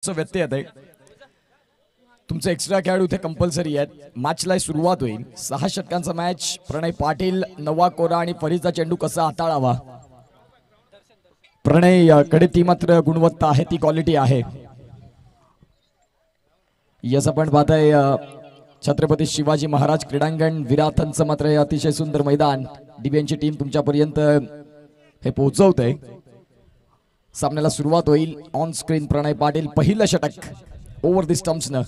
व्यत्यय आहे तुमचे एक्स्ट्रा खेळाडू इथे कंपल्सरी आहेत। मॅचला सुरुवात होईल। 6 षटकांचा मॅच। प्रणय पाटील, नवा कोरा आणि फरीदचा चेंडू कसा हाताळावा। प्रणय कडे ती मात्र गुणवत्ता आहे, ती क्वालिटी आहे। यस आपण पाहताय छत्रपती शिवाजी महाराज क्रीडांगण विराथांचं मात्र अतिशय सुंदर मैदान डीबीएनची टीम तुमच्यापर्यंत हे पोहोचवते। सामन्याला सुरुवात होईल। ऑन स्क्रीन प्रणय पाटील पहिलं षटक ओव्हर दी स्टंप्स न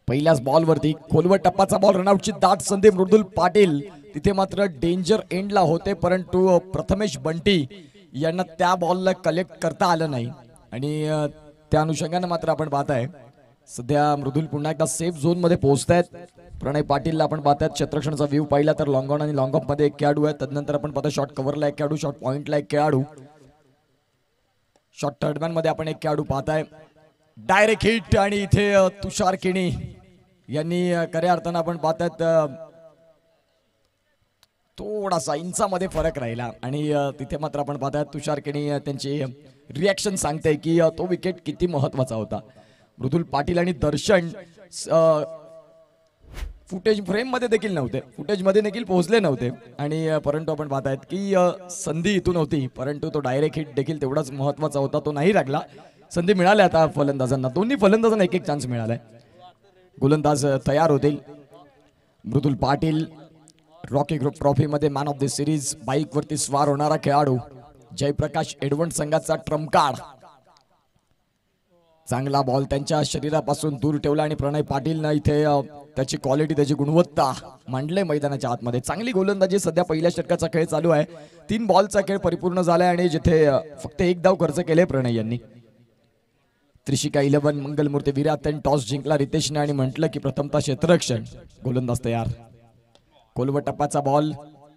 पहिल्याच बॉल वरती खोलवर टप्पाचा बॉल रनआउटची दाट संधी मृदुल पाटील तिथे मात्र डेंजर एंडला होते, परंतु प्रथमेश बंटी यांना त्या बॉलला कलेक्ट करता आलं नाही आणि त्या अनुषंगाने मात्र आपण पाहताय सध्या मृदुल पुन्हा एकदा सेफ झोन मध्ये पोहोचतायत। प्रणय पाटीलला आपण पाहतायत क्षेत्ररक्षणाचा व्ह्यू पाहिला तर लॉंग ऑन आणि लॉंग ऑफ मध्ये एक खेळाडू आहे। तदनंतर आपण पाहतो शॉट कव्हरला एक खेळाडू, शॉट पॉइंटला एक खेळाडू, शॉट थर्डमॅन मध्ये आपण एक खेळाडू पाहताय। डायरेक्ट हिट आणि इथे तुषार केणी यांनी खऱ्या अर्थानं आपण पाहतात थोडासा इंचामध्ये फरक राहिला आणि तिथे मात्र आपण पाहतात तुषार केणी त्यांची रिॲक्शन सांगते की तो विकेट किती महत्त्वाचा होता। मृदुल पाटील आणि दर्शन फुटेज फ्रेम मध्ये देखील नव्हते, फुटेज मध्ये देखील पोहोचले नव्हते आणि परंतु आपण पाहतायत की संधी इथून होती, परंतु तो डायरेक्ट हिट देखील तेवढाच महत्त्वाचा होता, तो नाही लागला। संधी मिळाली आता फलंदाजांना, दोन्ही फलंदाजांना एक एक चान्स मिळालाय। गोलंदाज तयार होतील। मृदुल पाटील रॉकी ग्रुप ट्रॉफी मध्ये man of the series bike वरती स्वार होणारा खेळाडू, जयप्रकाश एडवंट संघाचा ट्रम्प कार्ड। चांगला बॉल त्यांच्या शरीरापासून दूर ठेवला आणि प्रणय पाटीलनं इथे त्याची क्वालिटी, त्याची गुणवत्ता मांडले मैदानाच्या आतमध्ये। चांगली गोलंदाजी सध्या पहिल्या षटकाचा खेळ चालू आहे। 3 बॉलचा खेळ परिपूर्ण झालाय आणि जिथे फक्त एक धाव खर्च केले प्रणय यांनी। त्रिशिका 11 मंगलमूर्ती विराटन टॉस जिंकला रितेशने आणि म्हटलं की प्रथमतः क्षेत्ररक्षण। गोलंदाज तयार। खोलवर टप्पाचा बॉल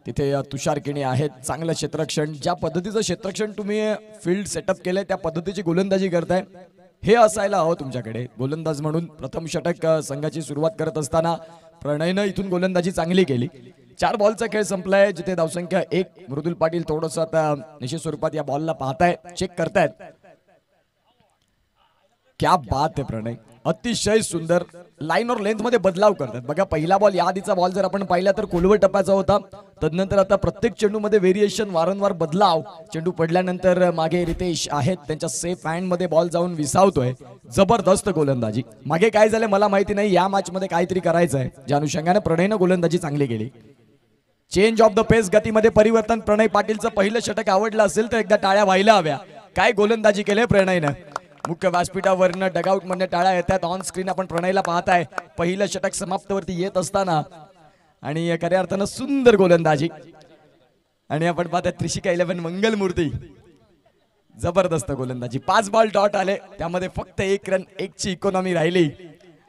तिथे तुषार केणी आहेत। चांगलं क्षेत्ररक्षण, ज्या पद्धतीचं क्षेत्ररक्षण तुम्ही फील्ड सेटअप केलंय त्या पद्धतीची गोलंदाजी करताय, हे असायला हवं तुमच्याकडे गोलंदाज म्हणून। प्रथम षटक संघाची सुरुवात करत असताना प्रणयनं इथून गोलंदाजी चांगली केली। 4 बॉलचा खेळ संपलाय जिथे धावसंख्या 1। मृदुल पाटील थोडंसं आता निश्चित स्वरूपात या बॉलला पाहताय, चेक करतायत। क्या बात आहे प्रणय, अतिशय सुंदर लाईन और लेंथ मध्ये बदलाव करतात बघा। पहिला बॉल या आधीचा बॉल जर आपण पाहिला तर खोलवर टप्प्याचा होता, तदनंतर आता प्रत्येक चेंडू मध्ये व्हेरिएशन, वारंवार बदलाव। चेंडू पडल्यानंतर मागे रितेश आहेत, त्यांच्या सेफ हँड मध्ये बॉल जाऊन विसावतोय। जबरदस्त गोलंदाजी। मागे काय झालं मला माहिती नाही, या मॅच मध्ये काहीतरी करायचं आहे, ज्या अनुषंगाने प्रणयनं गोलंदाजी चांगली केली। चेंज ऑफ द पेस, गतीमध्ये परिवर्तन। प्रणय पाटीलचं पहिलं षटक आवडलं असेल तर एकदा टाळ्या व्हायला हव्या। काय गोलंदाजी केली प्रणयनं। मुख्य व्यासपीठावरनं डगआउट मध्ये टाळ्या येतात। ऑन स्क्रीन आपण प्रणयला पाहताय पहिलं षटक समाप्तवरती येत असताना आणि खऱ्या अर्थानं सुंदर गोलंदाजी। आणि आपण पाहताय त्रिशिका 11 मंगलमूर्ती, जबरदस्त गोलंदाजी। 5 बॉल डॉट आले, त्यामध्ये फक्त 1 रन 1 ची इकॉनॉमी राहिली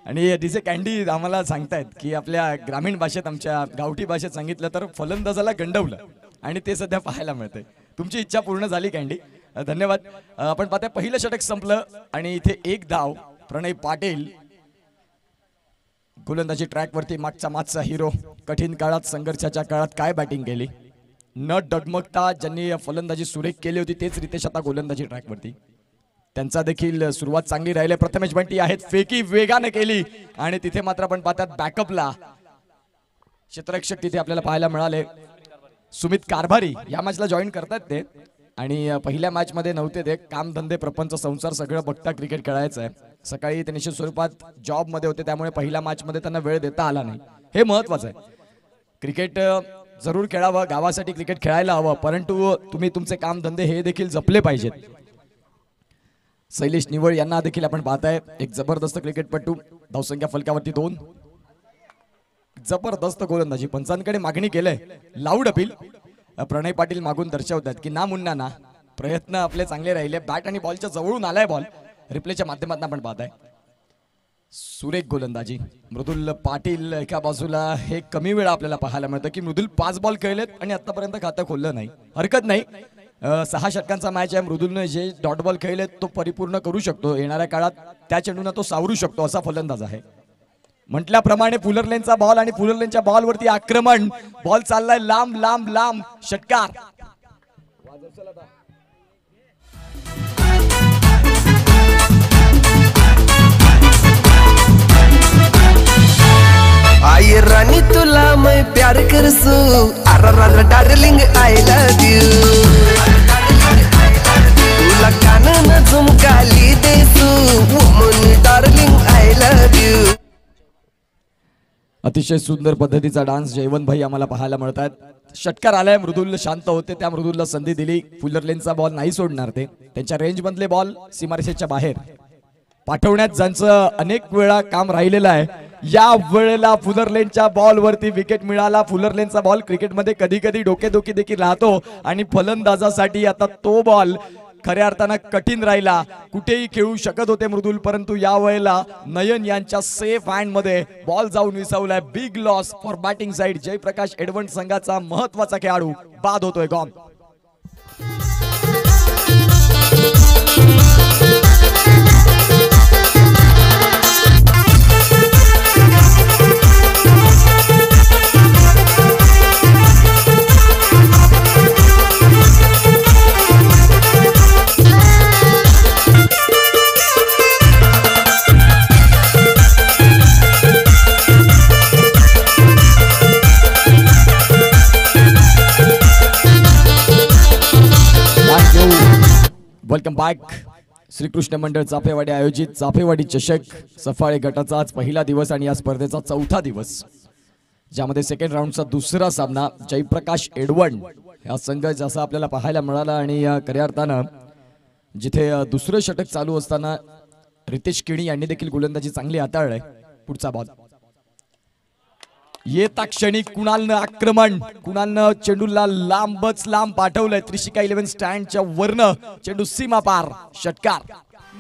आणि डीजे कॅन्डी आम्हाला सांगतायत की आपल्या ग्रामीण भाषेत, आमच्या गावठी भाषेत सांगितलं तर फलंदाजाला गंडवलं आणि ते सध्या पाहायला मिळतंय। तुमची इच्छा पूर्ण झाली कॅन्डी, धन्यवाद। आपण पाहताय पहिलं षटक संपलं आणि इथे 1 धाव। प्रणय पाटील गोलंदाजी ट्रॅक वरती, मागचा हिरो। कठीण काळात, संघर्षाच्या काळात काय बॅटिंग केली, न डगमगता ज्यांनी फलंदाजी सुरेख केली होती तेच रितेश आता गोलंदाजी ट्रॅक वरती, त्यांचा देखील सुरुवात चांगली राहिली। प्रथमेश बंटी आहेत, फेकी वेगाने केली आणि तिथे मात्र आपण पाहतात बॅकअपला क्षेत्ररक्षक तिथे आपल्याला पाहायला मिळाले। सुमित कारभारी या मॅचला जॉईन करतात ते आणि पहिल्या मॅच मध्ये नव्हते ते। काम धंदे प्रपंच संसार सगळं बघता क्रिकेट खेळायचं आहे। सकाळी ते निश्चित स्वरूपात जॉब मध्ये होते, त्यामुळे पहिल्या मॅच मध्ये त्यांना वेळ देता आला नाही, हे महत्वाचं आहे। क्रिकेट जरूर खेळावं, गावासाठी क्रिकेट खेळायला हवं, परंतु तुम्ही तुमचे काम धंदे हे देखील जपले पाहिजेत। शैलेश निवळ यांना देखील आपण पाहताय, एक जबरदस्त क्रिकेटपटू। धावसंख्या फलकावरती 2। जबरदस्त गोलंदाजी, पंचांकडे मागणी केलंय, लाऊड अपील। प्रणय पाटील मागून दर्शवतात की ना मुन्ना ना, प्रयत्न आपले चांगले राहिले। बॅट आणि बॉलच्या जवळून आलाय बॉल, रिप्लेच्या माध्यमातून आपण पाहताय सुरेख गोलंदाजी। मृदुल पाटील एका बाजूला, हे कमी वेळा आपल्याला पाहायला मिळतं की मृदुल 5 बॉल खेळलेत आणि आतापर्यंत खातं खोललं नाही, हरकत नाही। 6 षटकांचा मॅच आहे। मृदुलने जे डॉट बॉल खेळलेत तो परिपूर्ण करू शकतो, येणाऱ्या काळात त्या चेंडूंना तो सावरू शकतो असा फलंदाज आहे। म्हटल्याप्रमाणे फुलरलेनचा बॉल आणि फुलरलेनच्या बॉलवरती आक्रमण। बॉल चाललाय लांब लांब लांब, षटकार। प्यार करसू आरा डार्लिंग आय लव यू तुला कानन झुमकाली देसू woman darling I love you. अतिशय सुंदर पद्धतीचा डान्स जयवंत भाई आम्हाला पाहायला मिळतात. षटकार आलाय, मृदुल शांत होते, त्या मृदुलला संधी दिली. फुलर लेनचा बॉल नाही सोडणार ते. त्यांच्या रेंज मधले बॉल सीमारेषेच्या बाहेर पाठवण्यात ज्यांचं अनेक वेळा काम राहिलेलं आहे, या वेळेला फुलर लेनच्या बॉल वरती विकेट मिळाला. फुलर लेनचा बॉल क्रिकेटमध्ये कधी कधी डोकेदुखी देखील राहतो आणि फलंदाजासाठी आता तो बॉल खऱ्या अर्थानं कठीण राहिला. कुठेही खेळू शकत होते मृदुल, परंतु या वेळेला नयन यांच्या सेफ हँड मध्ये बॉल जाऊन विसावलाय. Big loss for batting side. Jayaprakash Advent संघाचा महत्वाचा खेळाडू बाद होतोय. गॉन. Welcome back. श्रीकृष्ण मंडळ चाफेवाडी आयोजित चाफेवाडी चषक सफाळे गटाचा आज पहिला दिवस आणि या स्पर्धेचा चौथा दिवस, ज्यामध्ये सेकंड राऊंडचा दुसरा सामना जयप्रकाश एडवंट हा संघ जसा आपल्याला पाहायला मिळाला. आणि खऱ्या अर्थानं जिथे दुसरं षटक चालू असताना रितेश किणी यांनी देखील गोलंदाजी चांगली हाताळली. पुढचा बॉल येता क्षणी कुणालनं आक्रमण, कुणालनं चेंडूला लांबच लांब पाठवलंय. त्रिशिका 11 स्टँडच्या वरनं चेंडू सीमा पार. षटकार.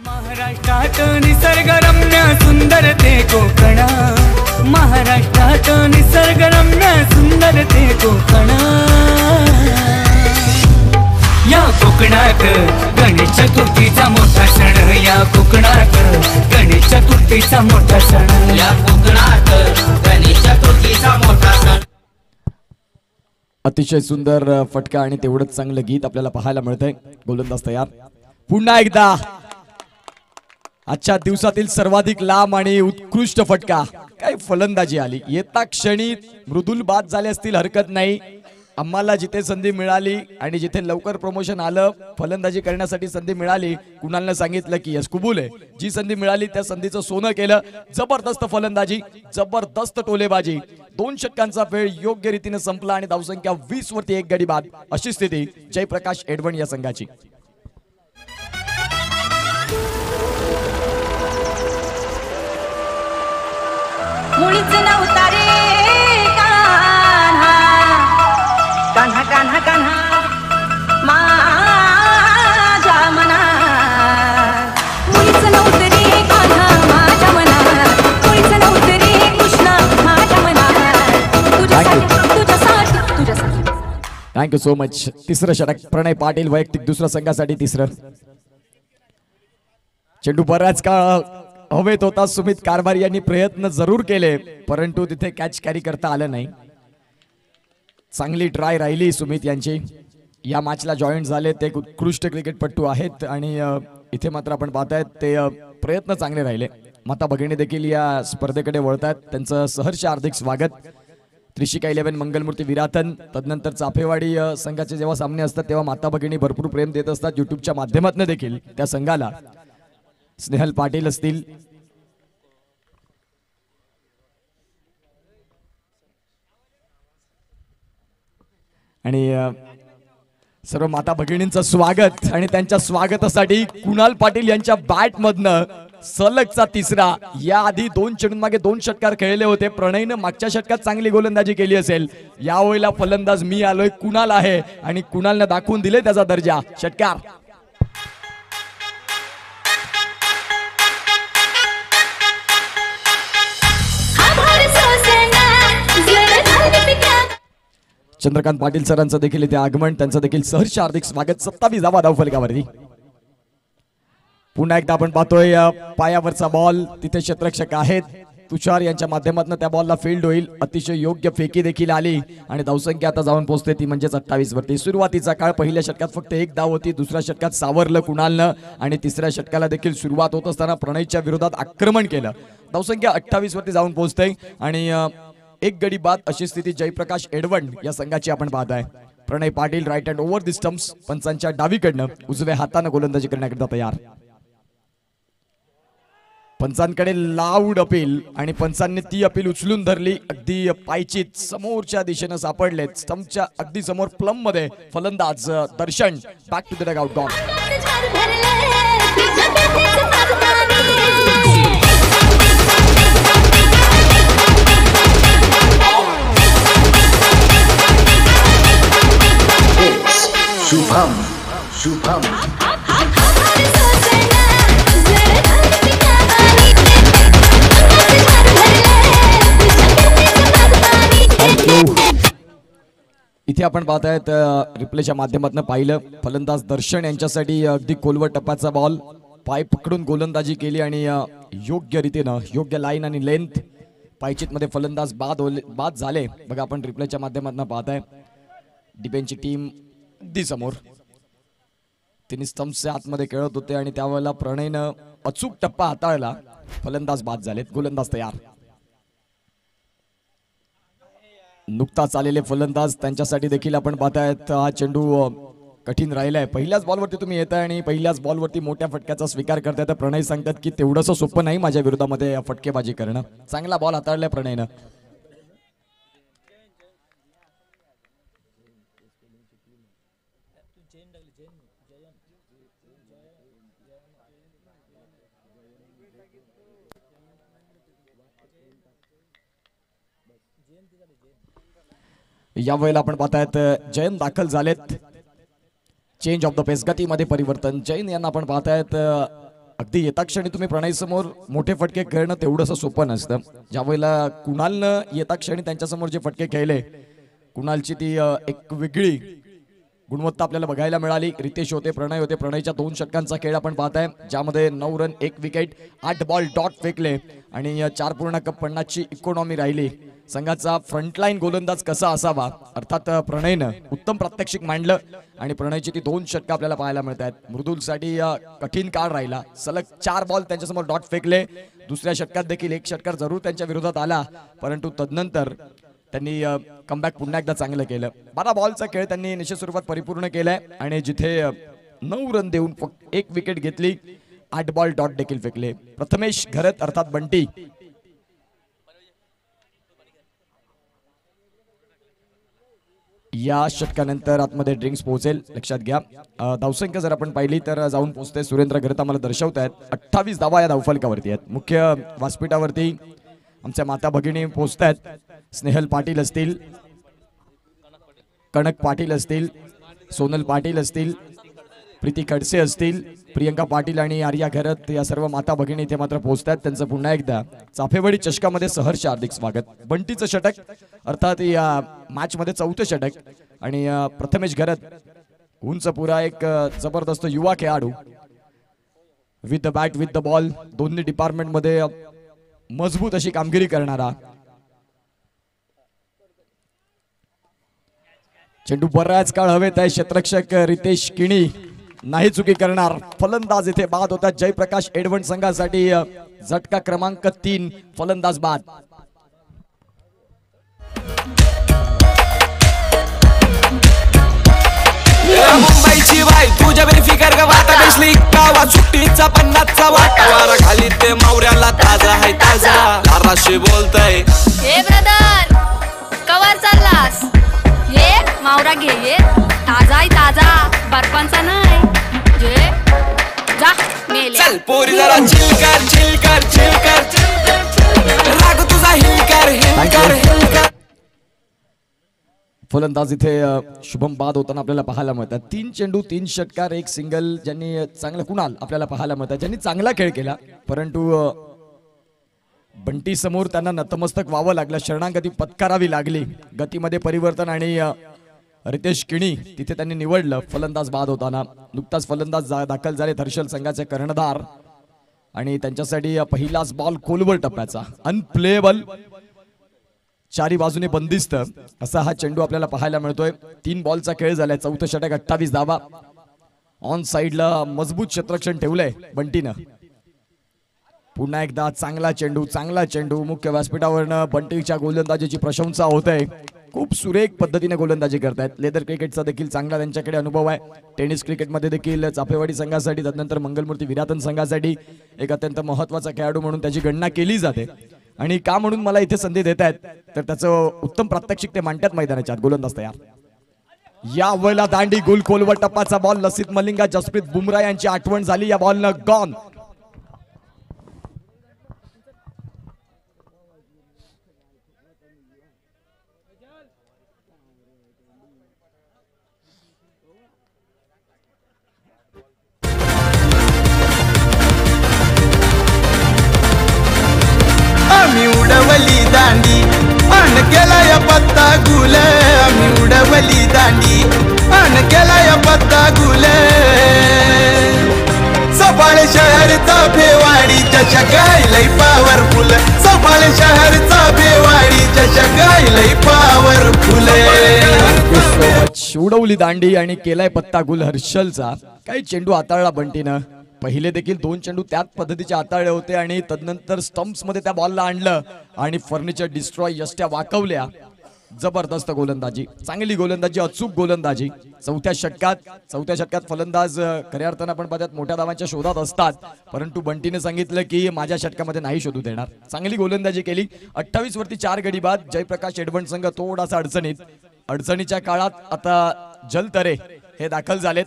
महाराष्ट्रात निसर्गरम्य सुंदर ते कोकण, महाराष्ट्रात निसर्गरम्य सुंदर ते कोकण, या कोकणात गणेश चतुर्थीचा मोठा सण, या कोकणात गणेश चतुर्थीचा मोठा सण, या कोकणात गणेश चतुर्थीचा मोठा सण. अतिशय सुंदर फटका आणि तेवढंच चांगलं गीत आपल्याला पाहायला मिळतंय. गोलंदाज तयार. पुन्हा एकदा आजच्या दिवसातील सर्वाधिक लांब आणि उत्कृष्ट फटका. काय फलंदाजी आली. येता क्षणी मृदुल बाद झाले असतील हरकत नाही. आम्हाला जिथे संधी मिळाली आणि जिथे लवकर प्रमोशन आलं, फलंदाजी करण्यासाठी संधी मिळाली, कुणालनं सांगितलं की यस कुबूल आहे. जी संधी मिळाली त्या संधीचं सोनं केलं. जबरदस्त फलंदाजी, जबरदस्त टोलेबाजी. 2 षटकांचा वेळ योग्य रीतीने संपला आणि धावसंख्या 20 वरती 1 गडी बाद. अशी स्थिती जयप्रकाश एडवंट या संघाची. मुळीच नव्हता रे कान्हा, कान्हा कान्हा कान्हा माझ्या मनात. मुळीच नव्हतं रे कान्हा माझ्या मनात, मुळीच नव्हतं रे कृष्णा माझ्या मनात. तुझ्यासाठी. Thank you so much. तिसरं षटक प्रणय पाटील वैयक्तिक दुसऱ्या संघासाठी तिसरं. चेंडू बराच काळ हवेत होता. सुमित कारभारी यांनी प्रयत्न जरूर केले, परंतु तिथे कॅच कॅरी करता आलं नाही. चांगली ट्राय राहिली सुमित यांची. या मॅचला जॉईन झाले ते उत्कृष्ट क्रिकेटपटू आहेत आणि इथे मात्र आपण पाहतायत ते प्रयत्न चांगले राहिले. माता भगिनी देखील या स्पर्धेकडे वळतात. त्यांचं सहर्ष हार्दिक स्वागत. त्रिशिका 11 मंगलमूर्ती विराथन, तदनंतर चाफेवाडी संघाचे जेव्हा सामने असतात तेव्हा माता भगिनी भरपूर प्रेम देत असतात. युट्यूबच्या माध्यमातून देखील त्या संघाला. स्नेहल पाटील असतील, आणि सर्व माता भगिनींचं स्वागत. आणि त्यांच्या स्वागतासाठी कुणाल पाटील यांच्या बॅट मधनं सलगचा तिसरा. या आधी 2 चेंडूंमागे 2 षटकार खेळले होते. प्रणयनं मागच्या षटकात चांगली गोलंदाजी केली असेल. यावेळेला फलंदाज मी आलोय, कुणाल आहे आणि कुणालनं दाखवून दिले त्याचा दर्जा. षटकार. चंद्रकांत पाटील सरांचं देखील इथे आगमन. त्यांचं देखील सहर्ष हार्दिक स्वागत. 27 धावा धावफलकावरती. पुन्हा एकदा आपण पाहतोय पायावरचा बॉल. तिथे क्षेत्ररक्षक आहेत. तुषार यांच्या माध्यमातून त्या बॉलला फील्ड होईल. अतिशय योग्य फेकी देखील आली आणि धावसंख्या आता जाऊन पोहोचते ती म्हणजेच 28 वरती. सुरुवातीचा काळ पहिल्या षटकात फक्त 1 धाव होती. दुसऱ्या षटकात सावरलं कुणालनं आणि तिसऱ्या षटकाला देखील सुरुवात होत असताना प्रणयच्या विरोधात आक्रमण केलं. धावसंख्या 28 वरती जाऊन पोहोचते आणि एक गडी बाद अशी स्थिती जयप्रकाश एडवण या संघाची आपण पाहताय. Pranay Patil right hand over the stumps, पंचांच्या डावीकडनं उजव्या हाताने गोलंदाजी करण्याकरिता तयार. पंचांकडे लाऊड अपील आणि पंचांनी ती अपील उचलून धरली. अगदी पायचीत समोरच्या दिशेनं सापडलेत. स्टंपच्या अगदी समोर प्लम मध्ये फलंदाज Darshan. Back to the dugout gone. Shubham Shubham इथे आपण पाहतायत रिप्लेच्या माध्यमातून पाहिलं फलंदाज दर्शन यांच्यासाठी अगदी कोलवट टप्प्याचा बॉल. पाय पकडून गोलंदाजी केली आणि योग्य रीतीनं योग्य लाईन आणि लेंथ पायचीत मध्ये फलंदाज बाद झाले. बघा आपण रिप्लेच्या माध्यमातून पाहताय डिफेन्सची टीम अगदी समोर. तिने स्टंप्सच्या आतमध्ये खेळत होते आणि त्यावेळेला प्रणयनं अचूक टप्पा हाताळला. फलंदाज बाद झालेत. गोलंदाज तयार. नुकताच आलेले फलंदाज त्यांच्यासाठी देखील आपण पाहतायत हा चेंडू कठीण राहिलाय. पहिल्याच बॉलवरती तुम्ही येताय आणि पहिल्याच बॉलवरती मोठ्या फटक्याचा स्वीकार करताय. तर प्रणय सांगतात की तेवढंसं सोपं नाही माझ्या विरोधामध्ये फटकेबाजी करणं. चांगला बॉल हाताळलाय प्रणयनं. या वेळेला आपण पाहतायत जयन दाखल झालेत. चेंज ऑफ द पेस, गतीमध्ये परिवर्तन. जैन यांना आपण पाहतायत अगदी येता क्षणी तुम्ही प्रणय समोर मोठे फटके खेळणं तेवढंसं सोपं नसतं. ज्या वेळेला कुणालनं येता क्षणी त्यांच्यासमोर जे फटके खेळले, कुणालची ती एक वेगळी गुणवत्ता आपल्याला बघायला मिळाली. रितेश होते, प्रणय होते. प्रणयच्या 2 षटकांचा खेळ आपण पाहताय ज्यामध्ये 9 रन 1 विकेट 8 बॉल डॉट फेकले आणि 4.50 ची इकॉनॉमी राहिली. संघाचा फ्रंटलाईन गोलंदाज कसा असावा अर्थात प्रणयनं उत्तम प्रात्यक्षिक मांडलं आणि प्रणयची ती 2 षटकं आपल्याला पाहायला मिळत आहेत. मृदुलसाठी कठीण काळ राहिला. सलग 4 बॉल त्यांच्यासमोर डॉट फेकले. दुसऱ्या षटकात देखील 1 षटकार जरूर त्यांच्या विरोधात आला, परंतु तदनंतर त्यांनी कमबॅक पुन्हा एकदा चांगलं केलं. 12 बॉलचा खेळ त्यांनी निश्चित स्वरूपात परिपूर्ण केलाय आणि जिथे 9 रन देऊन फक्त 1 विकेट घेतली, 8 बॉल डॉट देखील फेकले. प्रथमेश घरत अर्थात बंटी या षटकानंतर आतमध्ये ड्रिंक्स पोहोचेल, लक्षात घ्या. धावसंख्या जर आपण पाहिली तर जाऊन पोहोचते. सुरेंद्र घरत आम्हाला दर्शवत आहेत 28 धावा या धावफलकावरती आहेत. मुख्य व्यासपीठावरती आमच्या माता भगिनी पोहोचत आहेत. स्नेहल पाटील असतील, कनक पाटील असतील, सोनल पाटील असतील, प्रीती खडसे असतील, प्रियंका पाटील आणि आर्या घरत या सर्व माता भगिनी इथे मात्र पोहोचतात. त्यांचं पुन्हा एकदा चाफेवाडी चषकामध्ये सहर्ष हार्दिक स्वागत. बंटीचं षटक अर्थात या मॅच मध्ये 4थं षटक आणि प्रथमेश घरत उंच पुरा एक जबरदस्त युवा खेळाडू with the bat with the ball दोन्ही डिपार्टमेंट मध्ये मजबूत अशी कामगिरी करणारा. चेंडू बराच काळ हवेत आहे. क्षेत्ररक्षक रितेश किणी नाही चुकी करणार. फलंदाज इथे बाद होता. जयप्रकाश एडवण संघासाठी झटका क्रमांक 3 फलंदाज बाद. मुंबईची बाई तुझ्या बेफिकर का वाटा बेसली गावा सुट्टीचा 50चा वाटावारा खाली ते मावऱ्याला ताजा आहे ताजा. लाराशी बोलतय हे ब्रदर कवर चाललास? ये मावरा घे, ये ताजा आहे ताजा, बर्फांचा नाही. जे जा मेले. चल पोरी जरा चिल कर चिल कर चिल कर राग तुझा हिलकर हिलकर हिलकर. फलंदाज इथे शुभम बाद होताना आपल्याला पाहायला मिळतात. 3 चेंडू 3 षटकार 1 सिंगल ज्यांनी चांगला कुणाल आपल्याला पाहायला मिळतात, ज्यांनी चांगला खेळ केला, परंतु बंटी समोर त्यांना नतमस्तक व्हावं लागलं. शरणागती पत्करावी लागली. गतीमध्ये परिवर्तन आणि रितेश किणी तिथे त्यांनी निवडलं. फलंदाज बाद होताना नुकताच फलंदाज दाखल झाले हर्षल संघाचे कर्णधार आणि त्यांच्यासाठी पहिलाच बॉल खोलवर टप्प्याचा अनप्लेएबल, चारी बाजूने बंदिस्त असा हा चेंडू आपल्याला पाहायला मिळतोय. 3 बॉलचा खेळ झालाय. 4थं षटक 28 धावा. ऑन साइडला मजबूत क्षेत्ररक्षण ठेवलंय बंटीनं. पुन्हा एकदा चांगला चेंडू मुख्य व्यासपीठावरनं बंटीच्या गोलंदाजीची प्रशंसा होत आहे. खूप सुरेख पद्धतीने गोलंदाजी करतायत. लेदर क्रिकेटचा देखील चांगला त्यांच्याकडे अनुभव आहे. टेनिस क्रिकेटमध्ये देखील चाफेवाडी संघासाठी त्यानंतर मंगलमूर्ती विरातन संघासाठी एक अत्यंत महत्त्वाचा खेळाडू म्हणून त्याची गणना केली जाते. आणि का म्हणून मला इथे संधी देत आहेत तर त्याचं उत्तम प्रात्यक्षिक ते मांडतात मैदानाच्या आत गोलंदाज तयार. या वेळेला दांडी गुल खोलवर टप्पाचा बॉल. लसित मलिंगा जसप्रीत बुमराह यांची आठवण झाली या बॉलनं. गॉन. आम्ही उडवली दांडी अन केला या पत्ता गुल. आम्ही उडवली दांडी अन केला या पत्ता गुल. सफाळ शहरचा फेवाडी चषक लई पॉवरफुल. सफाळ शहरचा फेवाडी चषक लई पॉवरफुल. उडवली दांडी आणि केलाय पत्ता गुल हर्षलचा. काही चेंडू हाताळला बंटीनं. पहिले देखील 2 चेंडू त्याच पद्धतीचे हाताळले होते आणि तदनंतर स्टंप्स मध्ये त्या बॉलला आणलं आणि फर्निचर डिस्ट्रॉय यष्ट्या वाकवल्या. जबरदस्त गोलंदाजी, चांगली गोलंदाजी, अचूक गोलंदाजी. चौथ्या षटकात फलंदाज खऱ्या अर्थानं आपण पाहतात मोठ्या धावांच्या शोधात असतात, परंतु बंटीने सांगितलं की माझ्या षटकामध्ये नाही शोधू देणार. चांगली गोलंदाजी केली. 28 वरती 4 गडी बाद. जयप्रकाश एडवण संघ थोडासा अडचणीच्या काळात आता जलतरे हे दाखल झालेत.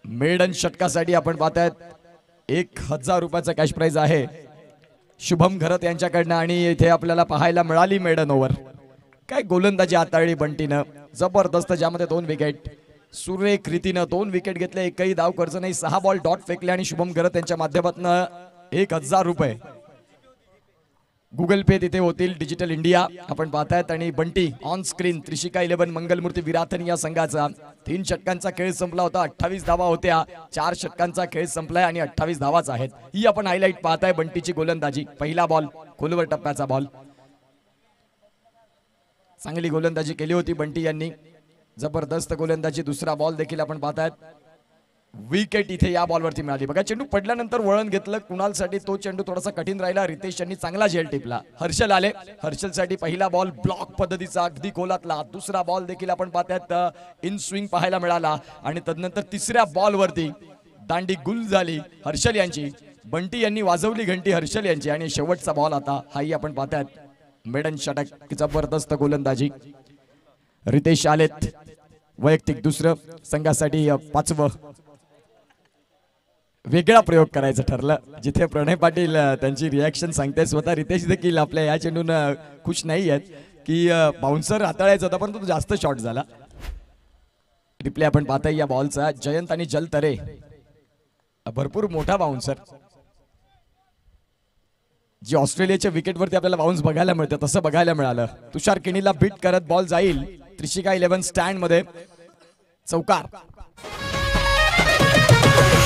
मेडन षटकासाठी आपण पाहतायत 1000 रुपयाचा कॅश प्राइज आहे शुभम घरत यांच्याकडनं. आणि इथे आपल्याला पाहायला मिळाली मेडन ओव्हर. काय गोलंदाजी हाताळली बंटीनं, जबरदस्त, ज्यामध्ये 2 विकेट. सुरेख रीतीनं 2 विकेट घेतले, एकही धाव खर्च नाही. 6 बॉल डॉट फेकले आणि शुभम घरत यांच्या माध्यमातून 1000 रुपये गुगल पे तिथे होतील. डिजिटल इंडिया आपण पाहतायत. आणि बंटी ऑन स्क्रीन. त्रिशिका 11 मंगलमूर्ती विराथन या संघाचा. 3 षटकांचा खेळ संपला होता, 28 धावा होत्या. 4 षटकांचा खेळ संपलाय आणि 28 धावाच आहेत. ही आपण हायलाइट पाहताय बंटीची गोलंदाजी. पहिला बॉल खोलवर टप्प्याचा बॉल. चांगली गोलंदाजी केली होती बंटी यांनी, जबरदस्त गोलंदाजी. दुसरा बॉल देखील आपण पाहतायत. विकेट इथे या बॉलवरती मिळाली. बघा चेंडू पडल्यानंतर वळण घेतलं कुणालसाठी. तो चेंडू थोडासा कठीण राहिला. रितेश यांनी चांगला झेल टिपला. हर्षल आले. हर्षलसाठी पहिला बॉल ब्लॉक पद्धतीचा अगदी खोलातला. दुसरा बॉल देखील आपण पाहतात इन स्विंग पाहायला मिळाला. आणि तदनंतर तिसऱ्या बॉलवरती दांडी गुल झाली हर्षल यांची. बंटी यांनी वाजवली घंटी हर्षल यांची. आणि शेवटचा बॉल आता हाही आपण पाहतात मेडन षटक. जबरदस्त गोलंदाजी. रितेश आलेत. वैयक्तिक दुसरं, संघासाठी 5वं. वेगळा प्रयोग करायचं ठरलं. जिथे प्रणय पाटील त्यांची रिॲक्शन सांगते, स्वतः रितेश देखील आपल्या या चेंडून खुश नाही आहेत की बाउन्सर हाताळायचा होता पण तो जास्त शॉट झाला. रिप्ले आपण पाहताय या बॉलचा. जयंत आणि जलतरे, भरपूर मोठा बाउन्सर. जी ऑस्ट्रेलियाच्या विकेटवरती आपल्याला बाउन्स बघायला मिळतं तसं बघायला मिळालं. तुषार किणीला बीट करत बॉल जाईल त्रिशिका 11 स्टँड मध्ये. चौकार.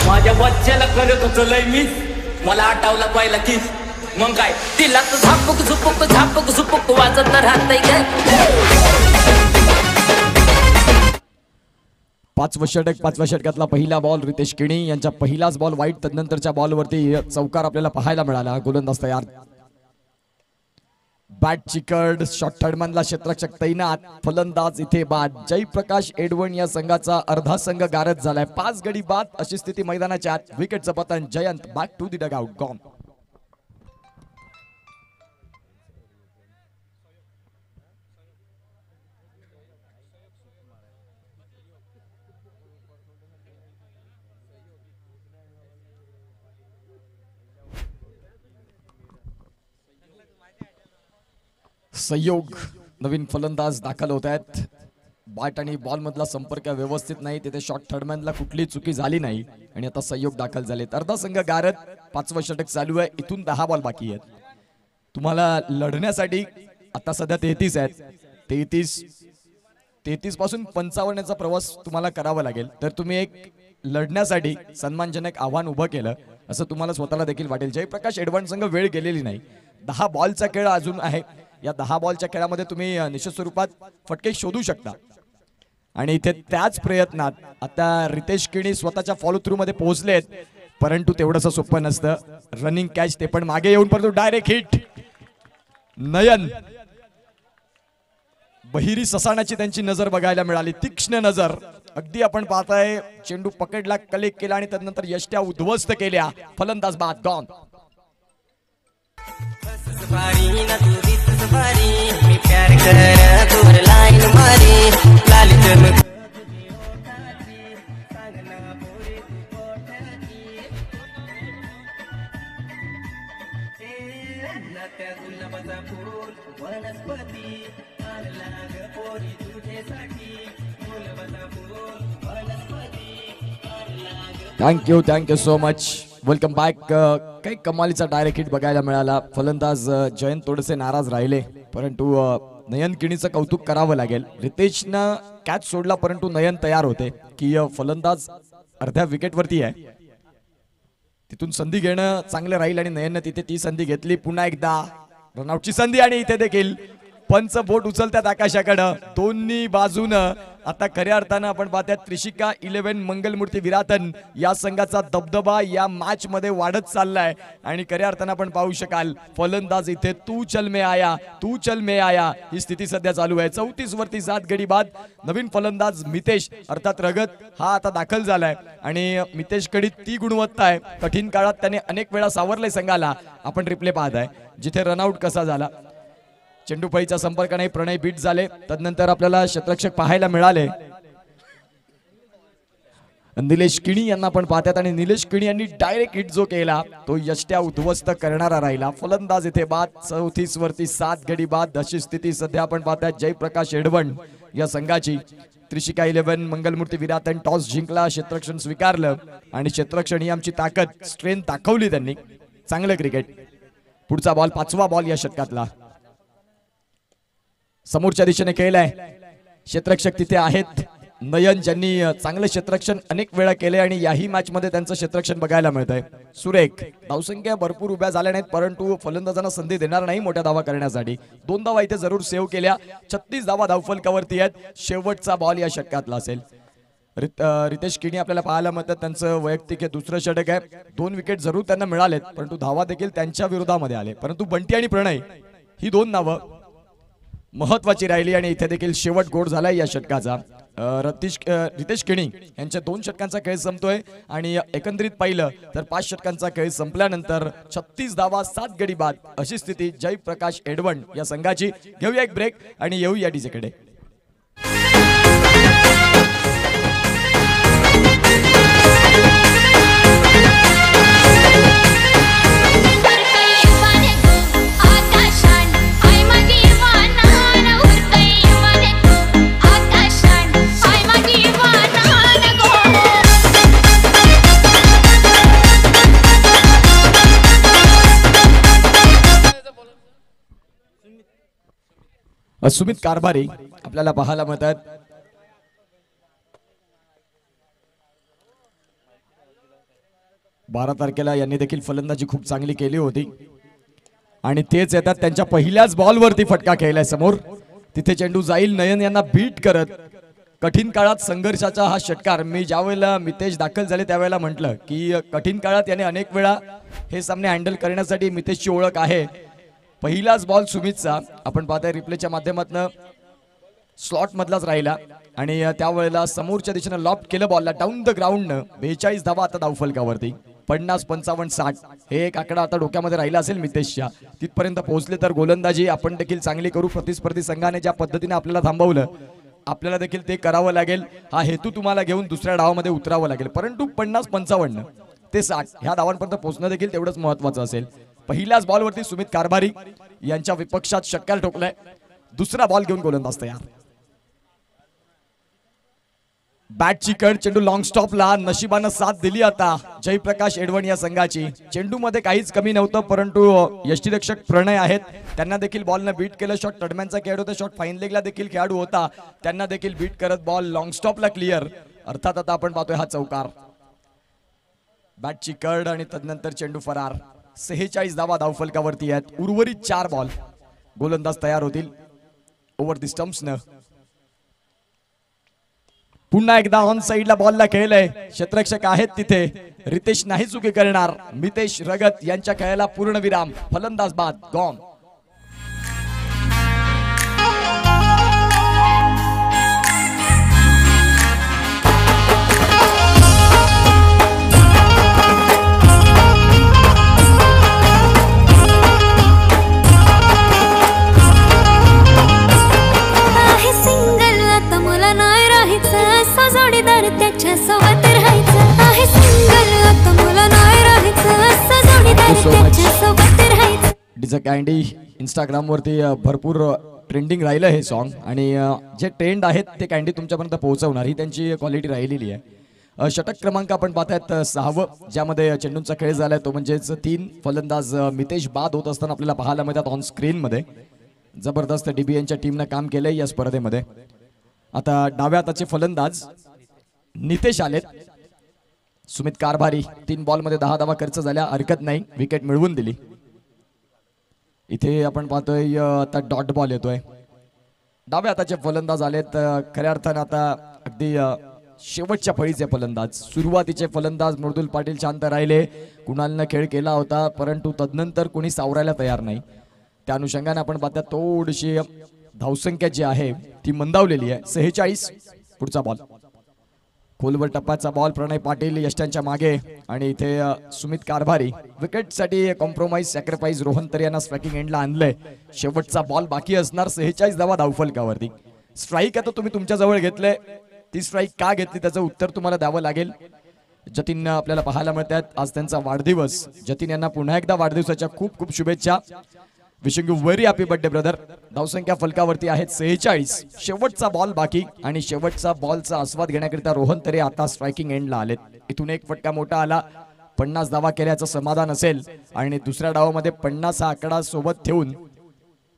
माझ्या बच्च्याला करत होतं लय मिस. मला आठवला पहिला किस. मग काय तिला तर झापक झुपक वाजत राहतंय काय. 5व्या षटकातला पहिला बॉल रितेश किणी यांचा पहिलाच बॉल वाईट. तदनंतरच्या बॉलवरती चौकार आपल्याला पाहायला मिळाला. गोलंदाज तयार. बॅट चिकड. शॉट थर्डमॅनला क्षेत्ररक्षक तैनात. फलंदाज इथे बाद. जयप्रकाश एडवण या संघाचा अर्धा संघ गारद झालाय. 5 गडी बाद अशी स्थिती मैदानाच्या आत. विकेटचं पतन. Jayant back to the dugout. Gone. Sanyog. नवीन फलंदाज दाखल होत आहेत. बॅट आणि बॉल मधला संपर्क व्यवस्थित नाही. तिथे शॉट थर्डमॅनला कुठली चुकी झाली नाही आणि आता संयोग दाखल झालेत. अर्धा संघ गारद. 5वं षटक चालू आहे. इथून 10 बॉल बाकी आहेत. तुम्हाला लढण्यासाठी आता सध्या 33 आहेत. 33 पासून 55 चा प्रवास तुम्हाला करावा लागेल. तर तुम्ही एक लढण्यासाठी सन्मानजनक आव्हान उभं केलं असं तुम्हाला स्वतःला देखील वाटेल. जयप्रकाश एडवण संघ वेळ गेलेली नाही. 10 बॉलचा खेळ अजून आहे. या 10 बॉलच्या खेळामध्ये तुम्ही निश्चित स्वरूपात फटके शोधू शकता. आणि इथे त्याच प्रयत्नात आता रितेश किणी स्वतःच्या फॉलो थ्रू मध्ये पोहोचलेत, परंतु तेवढंसं सोपं नसतं. रनिंग कॅच ते पण मागे येऊन परंतु डायरेक्ट हिट. नयन बहिरी ससाण्याची त्यांची नजर बघायला मिळाली, तीक्ष्ण नजर. अगदी आपण पाहताय चेंडू पकडला, कलेक्ट केला आणि त्यानंतर यष्ट्या उद्ध्वस्त केल्या. फलंदाज बाद गॉन. मी प्यार कर तोर लाइन मारी लाली जन thank you so much. Welcome back. काही कमालीचा डायरेक्ट हिट बघायला मिळाला. फलंदाज जयंत थोडेसे नाराज राहिले, परंतु नयन किणीचं कौतुक करावं लागेल. रितेशनं कॅच सोडला, परंतु नयन तयार होते की फलंदाज अर्ध्या विकेटवरती आहे, तिथून संधी घेणं चांगलं राहील आणि नयननं तिथे ती संधी घेतली. पुन्हा एकदा रनआउटची संधी आणि इथे देखील पंच बोट उचलतात आकाशाकडं. दोन्ही बाजूनं आता खऱ्या अर्थानं आपण पाहतात त्रिशिका 11 मंगलमूर्ती विरातन या संघाचा दबदबा या मॅच मध्ये वाढत चाललाय आणि खऱ्या अर्थानं आपण पाहू शकाल फलंदाज इथे तू चल मे आया ही स्थिती सध्या चालू आहे. 34 वरती 7 गडी बाद. नवीन फलंदाज मितेश अर्थात रगत हा आता दाखल झालाय आणि मितेश कडे ती गुणवत्ता आहे. कठीण काळात त्याने अनेक वेळा सावरले संघाला. आपण रिप्ले पाहताय जिथे रनआउट कसा झाला. चेंडूफळीचा संपर्क नाही, प्रणय बीट झाले. तदनंतर आपल्याला क्षेत्ररक्षक पाहायला मिळाले. निलेश किणी यांना पण पाहतात आणि निलेश किणी यांनी डायरेक्ट हिट जो केला तो यष्ट्या उद्ध्वस्त करणारा राहिला. फलंदाज इथे बाद. 34 वरती 7 गडी बाद अशी स्थिती सध्या आपण पाहतात. जयप्रकाश एडवण या संघाची. त्रिशिका 11 मंगलमूर्ती विरातन टॉस जिंकला, क्षेत्ररक्षण स्वीकारलं आणि क्षेत्ररक्षण ही आमची ताकद स्ट्रेंथ दाखवली त्यांनी. चांगलं क्रिकेट. पुढचा बॉल, 5वा बॉल या षटकातला. समोरच्या दिशेने केलाय. क्षेत्ररक्षक तिथे आहेत नयन, ज्यांनी चांगलं क्षेत्ररक्षण अनेक वेळा केले आणि याही मॅच मध्ये त्यांचं क्षेत्ररक्षण बघायला मिळतंय. सुरेख. धावसंख्या भरपूर उभ्या झाल्या नाहीत, परंतु फलंदाजांना संधी देणार नाही मोठ्या धावा करण्यासाठी. 2 धावा इथे जरूर सेव्ह केल्या. 36 धावा धावफलकावरती आहेत. शेवटचा बॉल या षटकातला असेल. रितेश किणी आपल्याला पाहायला मिळतात. त्यांचं वैयक्तिक हे दुसरं षटक आहे. 2 विकेट जरूर त्यांना मिळालेत, परंतु धावा देखील त्यांच्या विरोधामध्ये आले. परंतु बंटी आणि प्रणय ही 2 नावं महत्वाची राहिली आणि इथे देखील शेवट गोड झालाय या षटकाचा. रितेश किणी यांच्या 2 षटकांचा खेळ संपतोय आणि एकंदरीत पाहिलं तर 5 षटकांचा खेळ संपल्यानंतर 36 धावा 7 गडी बाद अशी स्थिती जयप्रकाश एडवण या संघाची. घेऊया एक ब्रेक आणि येऊया डीजेकडे. सुमित कारभारी आपल्याला पाहायला मिळतात. बारा तारखेला यांनी देखील फलंदाजी खूप चांगली केली होती आणि तेच येतात त्यांच्या पहिल्याच बॉलवरती फटका खेळलाय समोर. तिथे चेंडू जाईल. नयन यांना बीट करत कठीण काळात संघर्षाचा हा षटकार. मी ज्यावेळेला मितेश दाखल झाले त्यावेळेला म्हटलं की कठीण काळात याने अनेक वेळा हे सामने हँडल करण्यासाठी मितेशची ओळख आहे. पहिलाच बॉल सुमितचा आपण पाहताय रिप्लेच्या माध्यमातून स्लॉट मधलाच राहिला आणि त्यावेळेला समोरच्या दिशेने लॉप केलं बॉलला डाऊन द ग्राउंड. 42 धावा आता धावफलकावरती. 50, 55, 60 हे एक आकडा आता डोक्यामध्ये राहिला असेल मितेशच्या. तिथपर्यंत पोहोचले तर गोलंदाजी आपण देखील चांगली करू. प्रतिस्पर्धी संघाने ज्या पद्धतीने आपल्याला थांबवलं आपल्याला देखील ते करावं लागेल. हा हेतू तुम्हाला घेऊन दुसऱ्या डावामध्ये उतरावं लागेल. परंतु 50, 55 ते 60 ह्या धावांपर्यंत पोहोचणं देखील तेवढंच महत्वाचं असेल. पहिल्याच बॉलवरती सुमित कारभारी यांच्या विपक्षात षटकार ठोकलाय. दुसरा बॉल घेऊन गोलंदाज तयार. बॅटची कड. चेंडू लॉंग स्टॉपला. नशिबानं साथ दिली आता जयप्रकाश एडवण या संघाची. चेंडू मध्ये काहीच कमी नव्हतं, परंतु यष्टीरक्षक प्रणय आहेत त्यांना देखील बॉलनं बीट केलं. शॉट टडमॅनचा खेळाडू होता, शॉट फाईन लेगला देखील खेळाडू होता, त्यांना देखील बीट करत बॉल लॉंग स्टॉपला क्लिअर. अर्थात आता आपण पाहतोय हा चौकार. बॅटची कड आणि तदनंतर चेंडू फरार. 46 धावा धावफलकावरती आहेत. उर्वरित 4 बॉल. गोलंदाज तयार होतील ओव्हर दी स्टंप्स न. पुन्हा एकदा ऑन साइडला बॉलला खेळलंय, क्षेत्ररक्षक आहेत तिथे, रितेश नाही चुकी करणार, मितेश रगत यांच्या खेळाला पूर्ण विराम, फलंदाज बाद गॉन. डीजे कँडी इंस्टाग्राम वरती भरपूर ट्रेंडिंग राहिलं हे सॉन्ग आणि जे ट्रेंड आहेत ते कँडी तुमच्यापर्यंत पोहोचवणार ही त्यांची क्वालिटी राहिलेली आहे. षटक क्रमांक आपण पाहतायत 6वं, ज्यामध्ये चेंडूंचा खेळ झालाय तो म्हणजेच 3 फलंदाज मितेश बाद होत असताना आपल्याला पाहायला मिळतात ऑन स्क्रीन मध्ये. जबरदस्त डीबीएनच्या टीमनं काम केलंय या स्पर्धेमध्ये. आता डाव्या हाताचे फलंदाज नितेश आलेत. सुमित कारभारी 3 बॉलमध्ये 10 धावा खर्च झाल्या, हरकत नाही, विकेट मिळवून दिली. इथे आपण पाहतोय आता डॉट बॉल येतोय. डाव्या हाताचे फलंदाज आलेत. खऱ्या अर्थानं आता अगदी शेवटच्या फळीचे फलंदाज. सुरुवातीचे फलंदाज मृदुल पाटील शांत राहिले, कुणालनं खेळ केला होता परंतु तदनंतर कोणी सावरायला तयार नाही. त्या अनुषंगाने आपण पाहता थोडीशी धावसंख्या जी आहे ती मंदावलेली आहे. 46. पुढचा बॉल खोलवर टप्प्याचा बॉल, प्रणय पाटील यष्टांच्या मागे आणि इथे सुमित कारभारी विकेटसाठी कॉम्प्रोमाइज सॅक्रिफाईस रोहन तर यांना स्ट्रायकिंग एंडला आणलंय. शेवटचा बॉल बाकी असणार. 46 धावा धावफलकावरती. स्ट्राईक आता तुम्ही तुमच्या जवळ घेतले, ती स्ट्राईक का घेतली त्याचं उत्तर तुम्हाला द्यावं लागेल. जतीन आपल्याला पाहायला मिळतात आज त्यांचा वाढदिवस. जतीन यांना पुन्हा एकदा वाढदिवसाच्या खूप खूप शुभेच्छा. Wishing you very happy birthday brother. धावसंख्या फलकावरती आहेत 46. शेवटचा बॉल बाकी आणि शेवटचा बॉलचा आस्वाद घेण्याकरिता रोहन तरे आता स्ट्रायकिंग एंडला आलेत. इथून एक फटका मोठा आला, 50 धावा केल्याचं समाधान असेल आणि दुसऱ्या डावामध्ये 50 हा आकडा सोबत ठेवून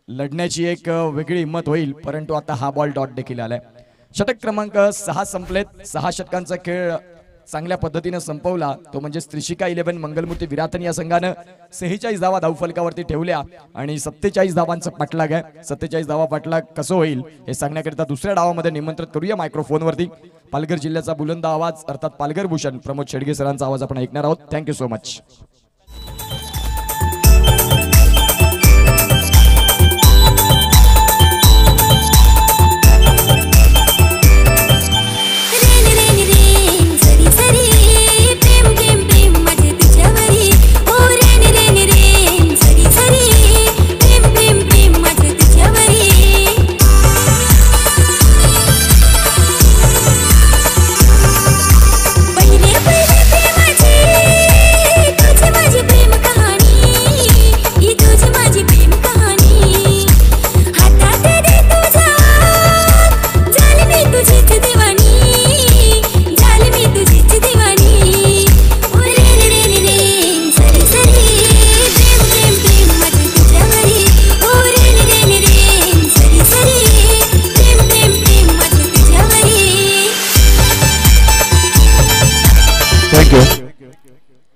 लढण्याची एक वेगळी हिंमत होईल. परंतु आता हा बॉल डॉट देखील आलाय. षटक क्रमांक 6 संपलेत. 6 षटकांचा खेळ चांगल्या पद्धतीने संपवला तो म्हणजे त्रिशिका 11 मंगलमूर्ती विरातन या संघानं 46 धावा धावफलकावरती ठेवल्या आणि 47 धावांचा पाठलाग आहे. 47 धावा पाठलाग कसं होईल हे सांगण्याकरिता दुसऱ्या डावामध्ये निमंत्रित करूया मायक्रोफोनवरती पालघर जिल्ह्याचा बुलंद आवाज अर्थात पालघर भूषण प्रमोद शेडगे सरांचा आवाज आपण ऐकणार आहोत. Thank you so much.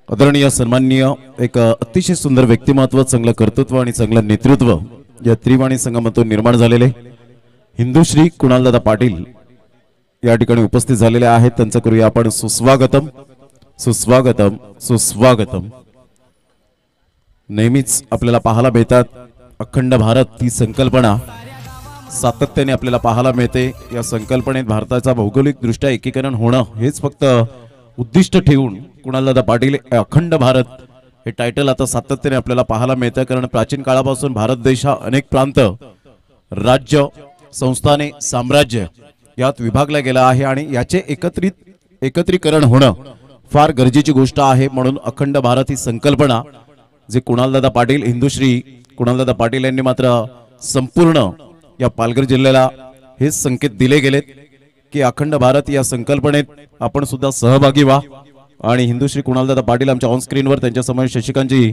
आदरणीय सन्माननीय एक अतिशय सुंदर व्यक्तिमत्व, चांगलं कर्तृत्व आणि चांगलं नेतृत्व या त्रिवाणी संघामधून निर्माण झालेले हिंदुश्री कुणालदादा पाटील या ठिकाणी उपस्थित झालेले आहेत. त्यांचं करूया आपण सुस्वागतम सुस्वागतम सुस्वागतम. नेहमीच आपल्याला पाहायला मिळतात अखंड भारत ही संकल्पना सातत्याने आपल्याला पाहायला मिळते. या संकल्पनेत भारताचा भौगोलिक दृष्ट्या एकीकरण होणं हेच फक्त उद्दिष्ट ठेवून कुणालदादा पाटील अखंड भारत हे टायटल आता सातत्याने आपल्याला पाहायला मिळतं. कारण प्राचीन काळापासून भारत देश हा अनेक प्रांत, राज्य, संस्थाने, साम्राज्य यात विभागला गेला आहे आणि याचे एकत्रीकरण होणं फार गरजेची गोष्ट आहे. म्हणून अखंड भारत ही संकल्पना जे कुणालदादा पाटील हिंदुश्री कुणालदादा पाटील यांनी मात्र संपूर्ण या पालघर जिल्ह्याला हे संकेत दिले गेलेत की अखंड भारत या संकल्पनेत आपण सुद्धा सहभागी व्हा. आणि हिंदुश्री कुणालदादा पाटील आमच्या ऑन स्क्रीनवर त्यांच्या समोर शशिकांतजी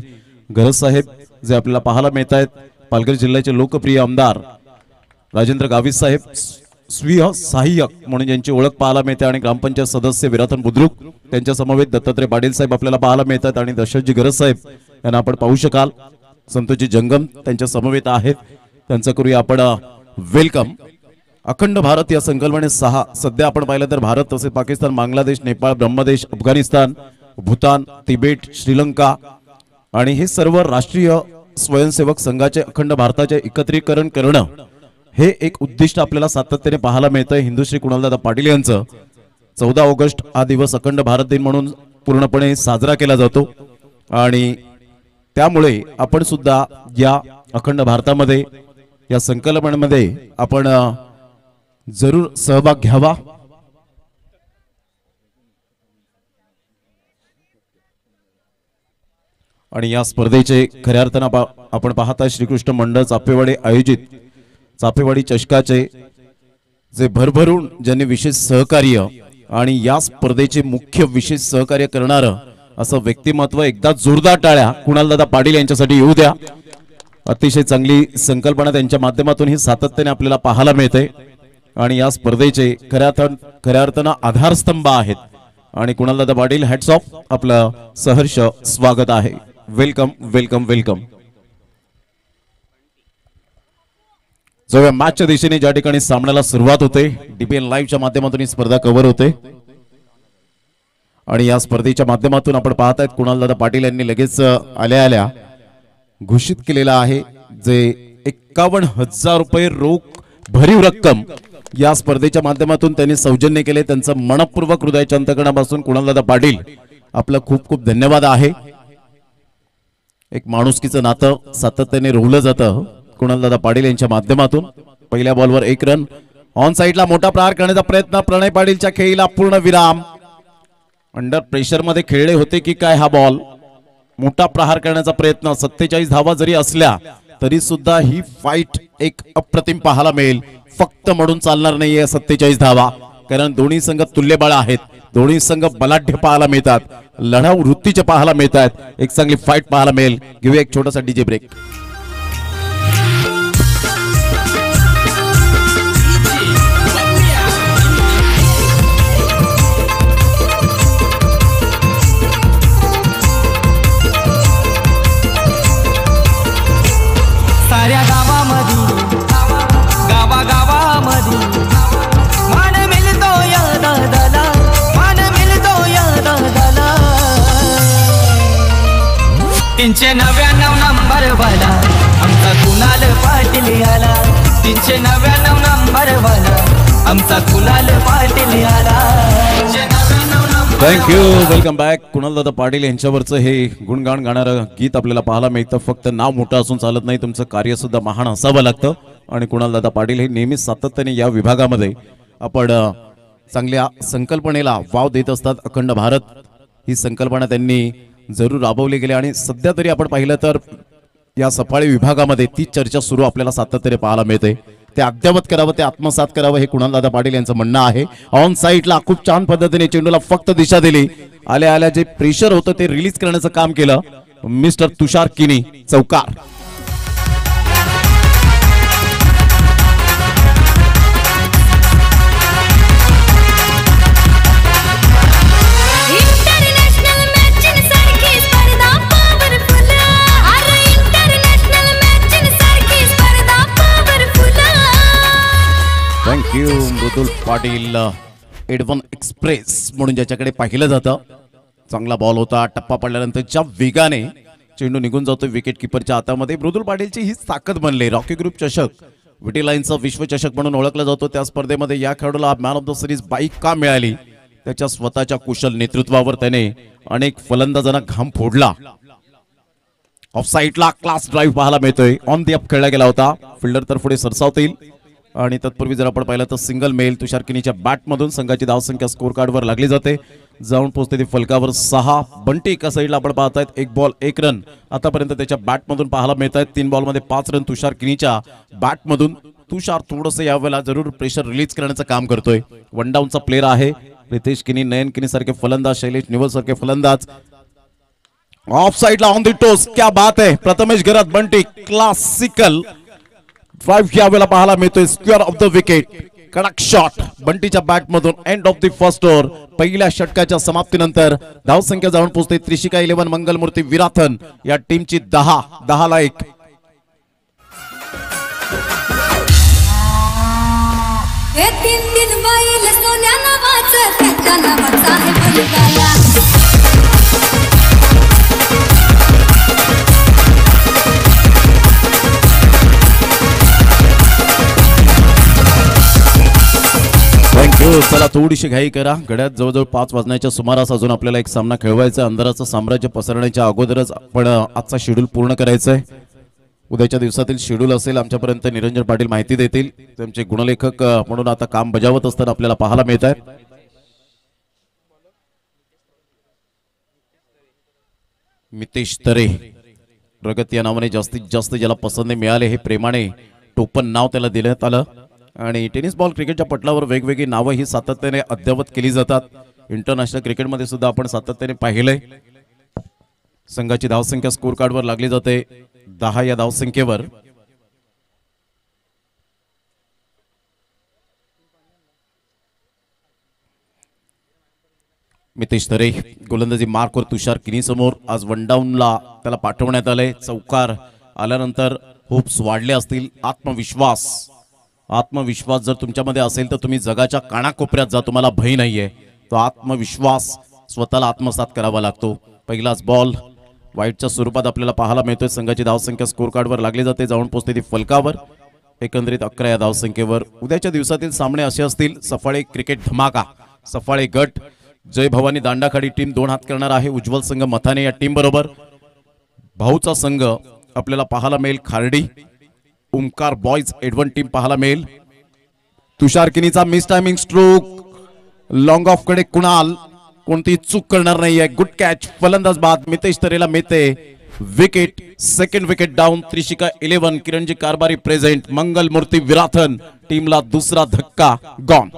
गरज साहेब जे आपल्याला पाहायला मिळत आहेत. पालघर जिल्ह्याचे लोकप्रिय आमदार राजेंद्र गावित साहेब स्वीय सहाय्यक म्हणून ज्यांची ओळख पाहायला मिळते आणि ग्रामपंचायत सदस्य विरातन बुद्रुक त्यांच्या समवेत दत्तात्रय पाटील साहेब आपल्याला पाहायला मिळतात आणि दशरथजी गरज साहेब यांना आपण पाहू शकाल. संतोषजी जंगम त्यांच्या समवेत आहेत. त्यांचं करूया आपण वेलकम. अखंड भारत या संकल्पने 6 सध्या आपण पाहिलं तर भारत तसेच पाकिस्तान, बांगलादेश, नेपाळ, ब्रह्मदेश, अफगाणिस्तान, भूतान, तिबेट, श्रीलंका आणि हे सर्व राष्ट्रीय स्वयंसेवक संघाचे अखंड भारताचे एकत्रीकरण करणं हे एक उद्दिष्ट आपल्याला सातत्याने पाहायला मिळतंय. हिंदुश्री कुणालदादा पाटील यांचं 14 ऑगस्ट हा दिवस अखंड भारत दिन म्हणून पूर्णपणे साजरा केला जातो आणि त्यामुळे आपण सुद्धा या अखंड भारतामध्ये या संकल्पनेमध्ये आपण जरूर सहभाग घ्यावा. आणि या स्पर्धेचे खऱ्या अर्थानं आपण पाहता श्रीकृष्ण मंडळ चापेवाडी आयोजित चापेवाडी चषकाचे जे भरभरून ज्यांनी विशेष सहकार्य आणि या स्पर्धेचे मुख्य विशेष सहकार्य करणारं असं व्यक्तिमत्व एकदा जोरदार टाळ्या कुणालदादा पाटील यांच्यासाठी येऊ द्या. अतिशय चांगली संकल्पना त्यांच्या माध्यमातून ही सातत्याने आपल्याला पाहायला मिळते आणि या स्पर्धेचे खऱ्या अर्थानं आधारस्तंभ आहेत आणि कुणालदादा पाटील हॅट्स ऑफ, आपलं सहर्ष स्वागत आहे. Welcome welcome welcome. जो या मॅचच्या दिशेने ज्या ठिकाणी सामन्याला सुरुवात होते डीपीएन लाईव्हच्या माध्यमातून ही स्पर्धा कव्हर होते आणि या स्पर्धेच्या माध्यमातून आपण पाहतायत कुणालदादा पाटील यांनी लगेच आल्या घोषित केलेला आहे जे 51,000 रुपये रोख भरीव रक्कम या स्पर्धेच्या माध्यमातून त्यांनी सौजन्य केले. त्यांचं मनपूर्वक हृदयाच्या अंतकरणापासून कुणालदादा पाटील आपलं खूप खूप धन्यवाद आहे. एक माणुसकीचं नातं सातत्याने रोवलं जातं कुणालदादा पाटील यांच्या माध्यमातून. पहिल्या बॉलवर 1 रन. ऑन साइडला मोठा प्रहार करण्याचा प्रयत्न, प्रणय पाटीलच्या खेळीला पूर्ण विराम. अंडर प्रेशर मध्ये खेळले होते की काय हा बॉल. मोठा प्रहार करण्याचा प्रयत्न. 47 धावा जरी असल्या तरी सुद्धा ही फाईट एक अप्रतिम पाहायला मिळेल. फक्त म्हणून चालणार नाहीये 47 धावा, कारण दोन्ही संघ तुल्यबळ आहेत. दोन्ही संघ बलाढ्य पाहायला मिळतात, लढाऊ वृत्तीचे पाहायला मिळतात. एक चांगली फाईट पाहायला मिळेल. घेऊया एक छोटासा डीजे ब्रेक. साऱ्या गावामध्ये गावागावामध्ये मान मिळतो या दादाला, मान मिळतो या दादाला. 399 नंबर वाला आमचा कुणाल पाटील आला. 399 नंबर वाला आमचा कुणाल पाटील आला. थँक्यू. Welcome back. कुणालदादा पाटील यांच्यावरचं हे गुणगान गाणारं गीत आपल्याला पाहायला मिळतं. फक्त नाव मोठं असून चालत नाही, तुमचं कार्य सुद्धा महान असावं लागतं आणि कुणालदादा पाटील हे नेहमीच सातत्याने या विभागामध्ये आपण चांगल्या संकल्पनेला वाव देत असतात. अखंड भारत ही संकल्पना त्यांनी जरूर राबवली गेली आणि सध्या तरी आपण पाहिलं तर या सफाळी विभागामध्ये ती चर्चा सुरू आपल्याला सातत्याने पाहायला मिळते. ते अद्यावत करावं, ते आत्मसात करावं हे कुणालदादा पाटील यांचं म्हणणं आहे. ऑन साईडला खूप छान पद्धतीने चेंडूला फक्त दिशा दिली. आल्या जे प्रेशर होतं ते रिलीज करण्याचं काम केलं मिस्टर तुषार किनी, चौकार. थँक्यू. मृदुल पाटील एडवन एक्सप्रेस म्हणून ज्याच्याकडे पाहिलं जातं. चांगला बॉल होता. टप्पा पडल्यानंतर ज्या वेगाने चेंडू निघून जातो विकेट किपरच्या हातामध्ये. मृदुल पाटीलची ही ताकद बनली. रॉकी ग्रुप चषक, विटी लाईनचा विश्वचषक म्हणून ओळखला जातो. त्या स्पर्धेमध्ये या खेळाडूला man of the series bike का मिळाली? त्याच्या स्वतःच्या कुशल नेतृत्वावर त्याने अनेक फलंदाजांना घाम फोडला. ऑफ साईडला क्लास ड्राईव्ह पाहायला मिळतोय. ऑन दी अप खेळला गेला होता. फिल्डर तर पुढे सरसावतील आणि तत्पूर्वी जर आपण पाहिलं तर सिंगल मेल तुषार किनीच्या बॅटमधून संघाची धावसंख्या स्कोर कार्डवर लागली जाते. जाऊन पोहोचते ती फलकावर 6. बंटी एका साईडला आपण पाहतायत. 1 बॉल 1 रन आतापर्यंत त्याच्या बॅटमधून पाहायला मिळत आहेत. 3 बॉलमध्ये 5 रन तुषार किनीच्या बॅटमधून. तुषार थोडंसं यावेळेला जरूर प्रेशर रिलीज करण्याचं काम करतोय. वन डाऊनचा प्लेअर आहे. रितेश किनी, नयन किनी सारखे फलंदाज, शैलेश निवल सारखे फलंदाज. ऑफ साईडला ऑन दी टोस, क्या बात आहे. प्रथमेश घरात बंटी क्लासिकल ड्राईव्ह यावेळेला पाहायला मिळतोय. स्क्वेअर ऑफ द विकेट, कडक शॉट बंटीच्या बॅटमधून. End of the first over. पहिल्या षटकाच्या समाप्तीनंतर धावसंख्या जाऊन पोहोचते त्रिशिका 11 मंगलमूर्ती विराथन या टीमची 10 ला 1. बिन बाईल सोन्या नावाचं त्याच्या नावाचा आहे बलगाया. थँक्यू. चला थोडीशी घाई करा. घड्यात जवळजवळ 5 वाजण्याच्या सुमारास अजून आपल्याला एक सामना खेळवायचा. अंधाराचं साम्राज्य पसरण्याच्या अगोदरच आपण आजचा शेड्यूल पूर्ण करायचा आहे. उद्याच्या दिवसातील शेड्यूल असेल आमच्यापर्यंत निरंजन पाटील माहिती देतील. त्यांचे गुणलेखक म्हणून आता काम बजावत असताना आपल्याला पाहायला मिळत आहे. मितेश तरे प्रगत या नावाने जास्तीत जास्त ज्याला पसंती मिळाले हे प्रेमाने टोपण नाव त्याला देण्यात आलं. आणि टेनिस बॉल क्रिकेटच्या पटलावर वेगवेगळी नावं ही सातत्याने अद्ययावत केली जातात. इंटरनॅशनल क्रिकेटमध्ये सुद्धा आपण सातत्याने पाहिलंय. संघाची धावसंख्या स्कोर कार्डवर लागली जाते 10 या धावसंख्येवर. मितेश तरे गोलंदाजी मार्कवर तुषार किनी समोर. आज वन डाऊनला त्याला पाठवण्यात आलंय. चौकार आल्यानंतर होप्स वाढले असतील. आत्मविश्वास जर तुमच्यामध्ये असेल तर तुम्ही जगाच्या कानाकोपऱ्यात जा. तुम्हाला भय नाहीये. तो आत्मविश्वास स्वतःला आत्मसात करावा लागतो. पहिलाच बॉल वाईटच्या स्वरूपात आपल्याला पाहायला मिळतोय. संघाची धावसंख्या स्कोर कार्डवर लागली जाते. जाऊन पोहोचते ती फलकावर. एकंदरीत 11 या धावसंख्येवर. उद्याच्या दिवसातील सामने असे असतील. सफाळे क्रिकेट धमाका, सफाळे गट, जय भवानी दांडाखाडी टीम 2 हात करणार आहे. उज्ज्वल संघ मथाने या टीम बरोबर. भाऊचा संघ आपल्याला पाहायला मिळेल खार्डी. ओमकार बॉयज एडवन टीम पाहायला मिळेल. तुषार किनीचा miss timing stroke. Long off कडे कुणाल कोणती चूक करणार नाहीये. Good catch. फलंदाज बाद. मितेश तरेला मिळते wicket. Second wicket down. Trishika 11. किरणजी कारभारी प्रेझेंट. मंगल मूर्ती विराथन टीमला दुसरा धक्का गॉन.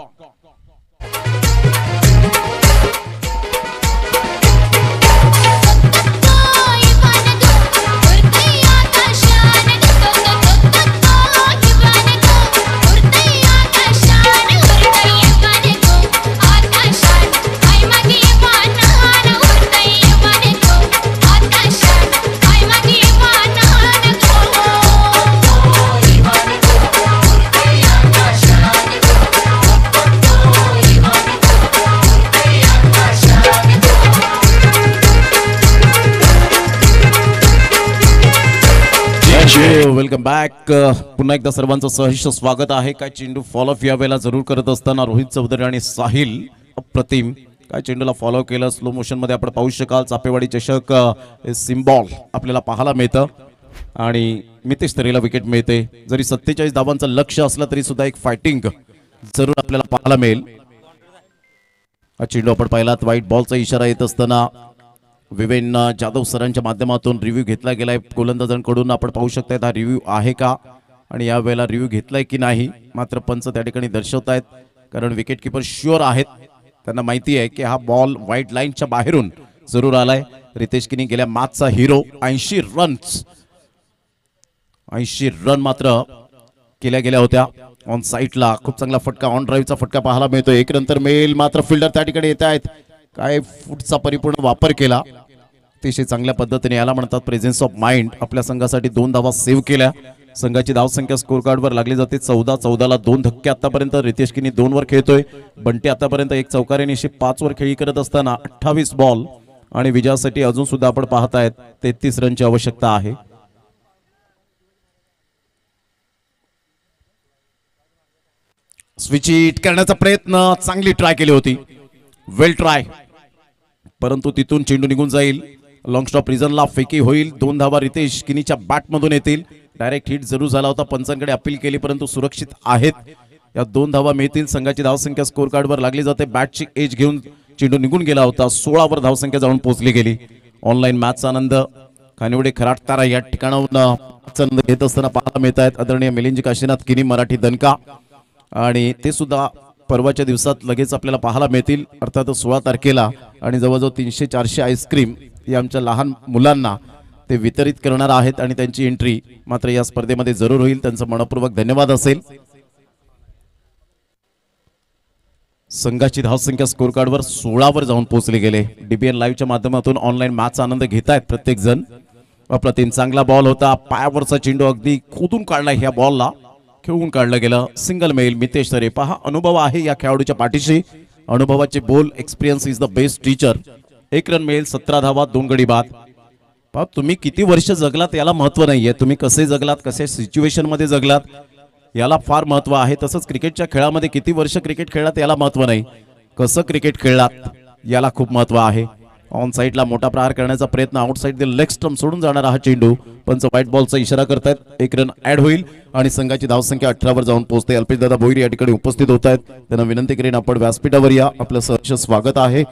Welcome back. पुन्हा एकदा सर्वांचं सहर्ष स्वागत आहे. काय चेंडू फॉलो या वेळेला जरूर करत असताना रोहित चौधरी आणि साहिल अप्रतिम काय चेंडूला फॉलो केलं. स्लो मोशन मध्ये आपण पाहू शकाल. चापेवाडी चषक सिम्बॉल आपल्याला पाहायला मिळतं आणि मितेश तरेला विकेट मिळते. जरी 47 धावांचं लक्ष असलं तरी सुद्धा एक फायटिंग जरूर आपल्याला पाहायला मिळेल. हा चेंडू आपण पाहिलात. व्हाईट बॉलचा इशारा येत असताना विवेन जाधव सरांच्या माध्यमातून रिव्ह्यू घेतला गेलाय गोलंदाजांकडून. आपण पाहू शकता हा रिव्ह्यू आहे का आणि या वेळेला रिव्ह्यू घेतलाय की नाही. मात्र पंच त्या ठिकाणी दर्शवत आहेत कारण विकेट किपर शुअर आहेत. त्यांना माहिती आहे की हा बॉल व्हाईट लाईनच्या बाहेरून जरूर आलाय. रितेश किनी गेल्या मॅचचा हिरो. 80 रन मात्र केल्या गेल्या होत्या. ऑन साईडला खूप चांगला फटका, ऑन ड्राईव्हचा फटका पाहायला मिळतो. एक नंतर मेल मात्र फिल्डर त्या ठिकाणी येत आहेत. काय फुटचा परिपूर्ण वापर केला. अतिशय चांगल्या पद्धतीने याला म्हणतात प्रेझेन्स ऑफ माइंड. आपल्या संघासाठी 2 धावा सेव्ह केल्या. संघाची धावसंख्या स्कोर कार्डवर लागली जाते 14-14ला 2 धक्के. आतापर्यंत रितेश किनी 2 वर खेळतोय. बंटी आतापर्यंत 1 चौकारीनिशी 5 वर खेळी करत असताना 28 बॉल आणि विजयासाठी अजून सुद्धा आपण पाहतायत 33 रनची आवश्यकता आहे. स्विच हिट करण्याचा प्रयत्न, चांगली ट्राय केली होती. वेल ट्राय, परंतु तिथून चेंडू निघून जाईल. लॉंग स्टॉप रिझनला फेकी होईल. 2 धावा रितेश किनीच्या बॅटमधून येतील. डायरेक्ट हिट जरूर झाला होता. पंचांकडे अपील केली परंतु सुरक्षित आहेत. या 2 धावा मिळतील. संघाची धावसंख्या स्कोर कार्डवर लागली जाते. बॅटची एज घेऊन चेंडू निघून गेला होता. 16 वर धावसंख्या जाऊन पोहोचली गेली. ऑनलाईन मॅचचा आनंद खानिवडे खराटतारा या ठिकाणाहून आनंद घेत असताना पाहायला मिळत आहेत. आदरणीय मिलिंद काशीनाथ किनी मराठी दणका आणि ते सुद्धा परवाच्या दिवसात लगेच आपल्याला पाहायला मिळतील. अर्थात 16 तारखेला आणि जवळजवळ 300-400 आईस्क्रीम या आमच्या लहान मुलांना ते वितरित करणार आहेत आणि त्यांची एंट्री मात्र या स्पर्धेमध्ये जरूर होईल. त्यांचं मनपूर्वक धन्यवाद असेल. संघाची धावसंख्या स्कोर कार्डवर 16 वर जाऊन पोहोचले गेले. डीबीएन लाईव्हच्या माध्यमातून ऑनलाईन मॅचचा आनंद घेत आहेत प्रत्येक जण. अप्रतिम चांगला बॉल होता. पायावरचा चेंडू अगदी खोदून काढला ह्या बॉलला. खेळून काढलं गेलं. सिंगल मेल मितेश तरे. पहा अनुभव आहे या खेळाडूच्या पाठीशी. अनुभवाचे बोल. Experience is the best teacher. 1 run मिळेल. 17 धावा 2 गडी बाद. पहा तुम्ही किती वर्ष जगलात याला महत्व नाहीये. तुम्ही कसे जगलात, कसे सिच्युएशन मध्ये जगलात याला फार महत्व आहे. तसंच क्रिकेटच्या खेळामध्ये किती वर्ष क्रिकेट खेळलात याला महत्व नाही, कसं क्रिकेट खेळलात याला खूप महत्व आहे. ऑन साईडला मोठा प्रहार करण्याचा प्रयत्न. आउटसाइड द लेग स्टंप सोडून जाणारा हा चेंडू. पंच व्हाईट बॉलचा इशारा करतायत. 1 रन ऍड होईल आणि संघाची धावसंख्या 18 वर जाऊन पोहोचते. अल्पेश दादा भोईर या ठिकाणी उपस्थित होत आहेत. त्यांना विनंती करेन आपण व्यासपीठावर या. आपलं सहर्ष स्वागत आहे.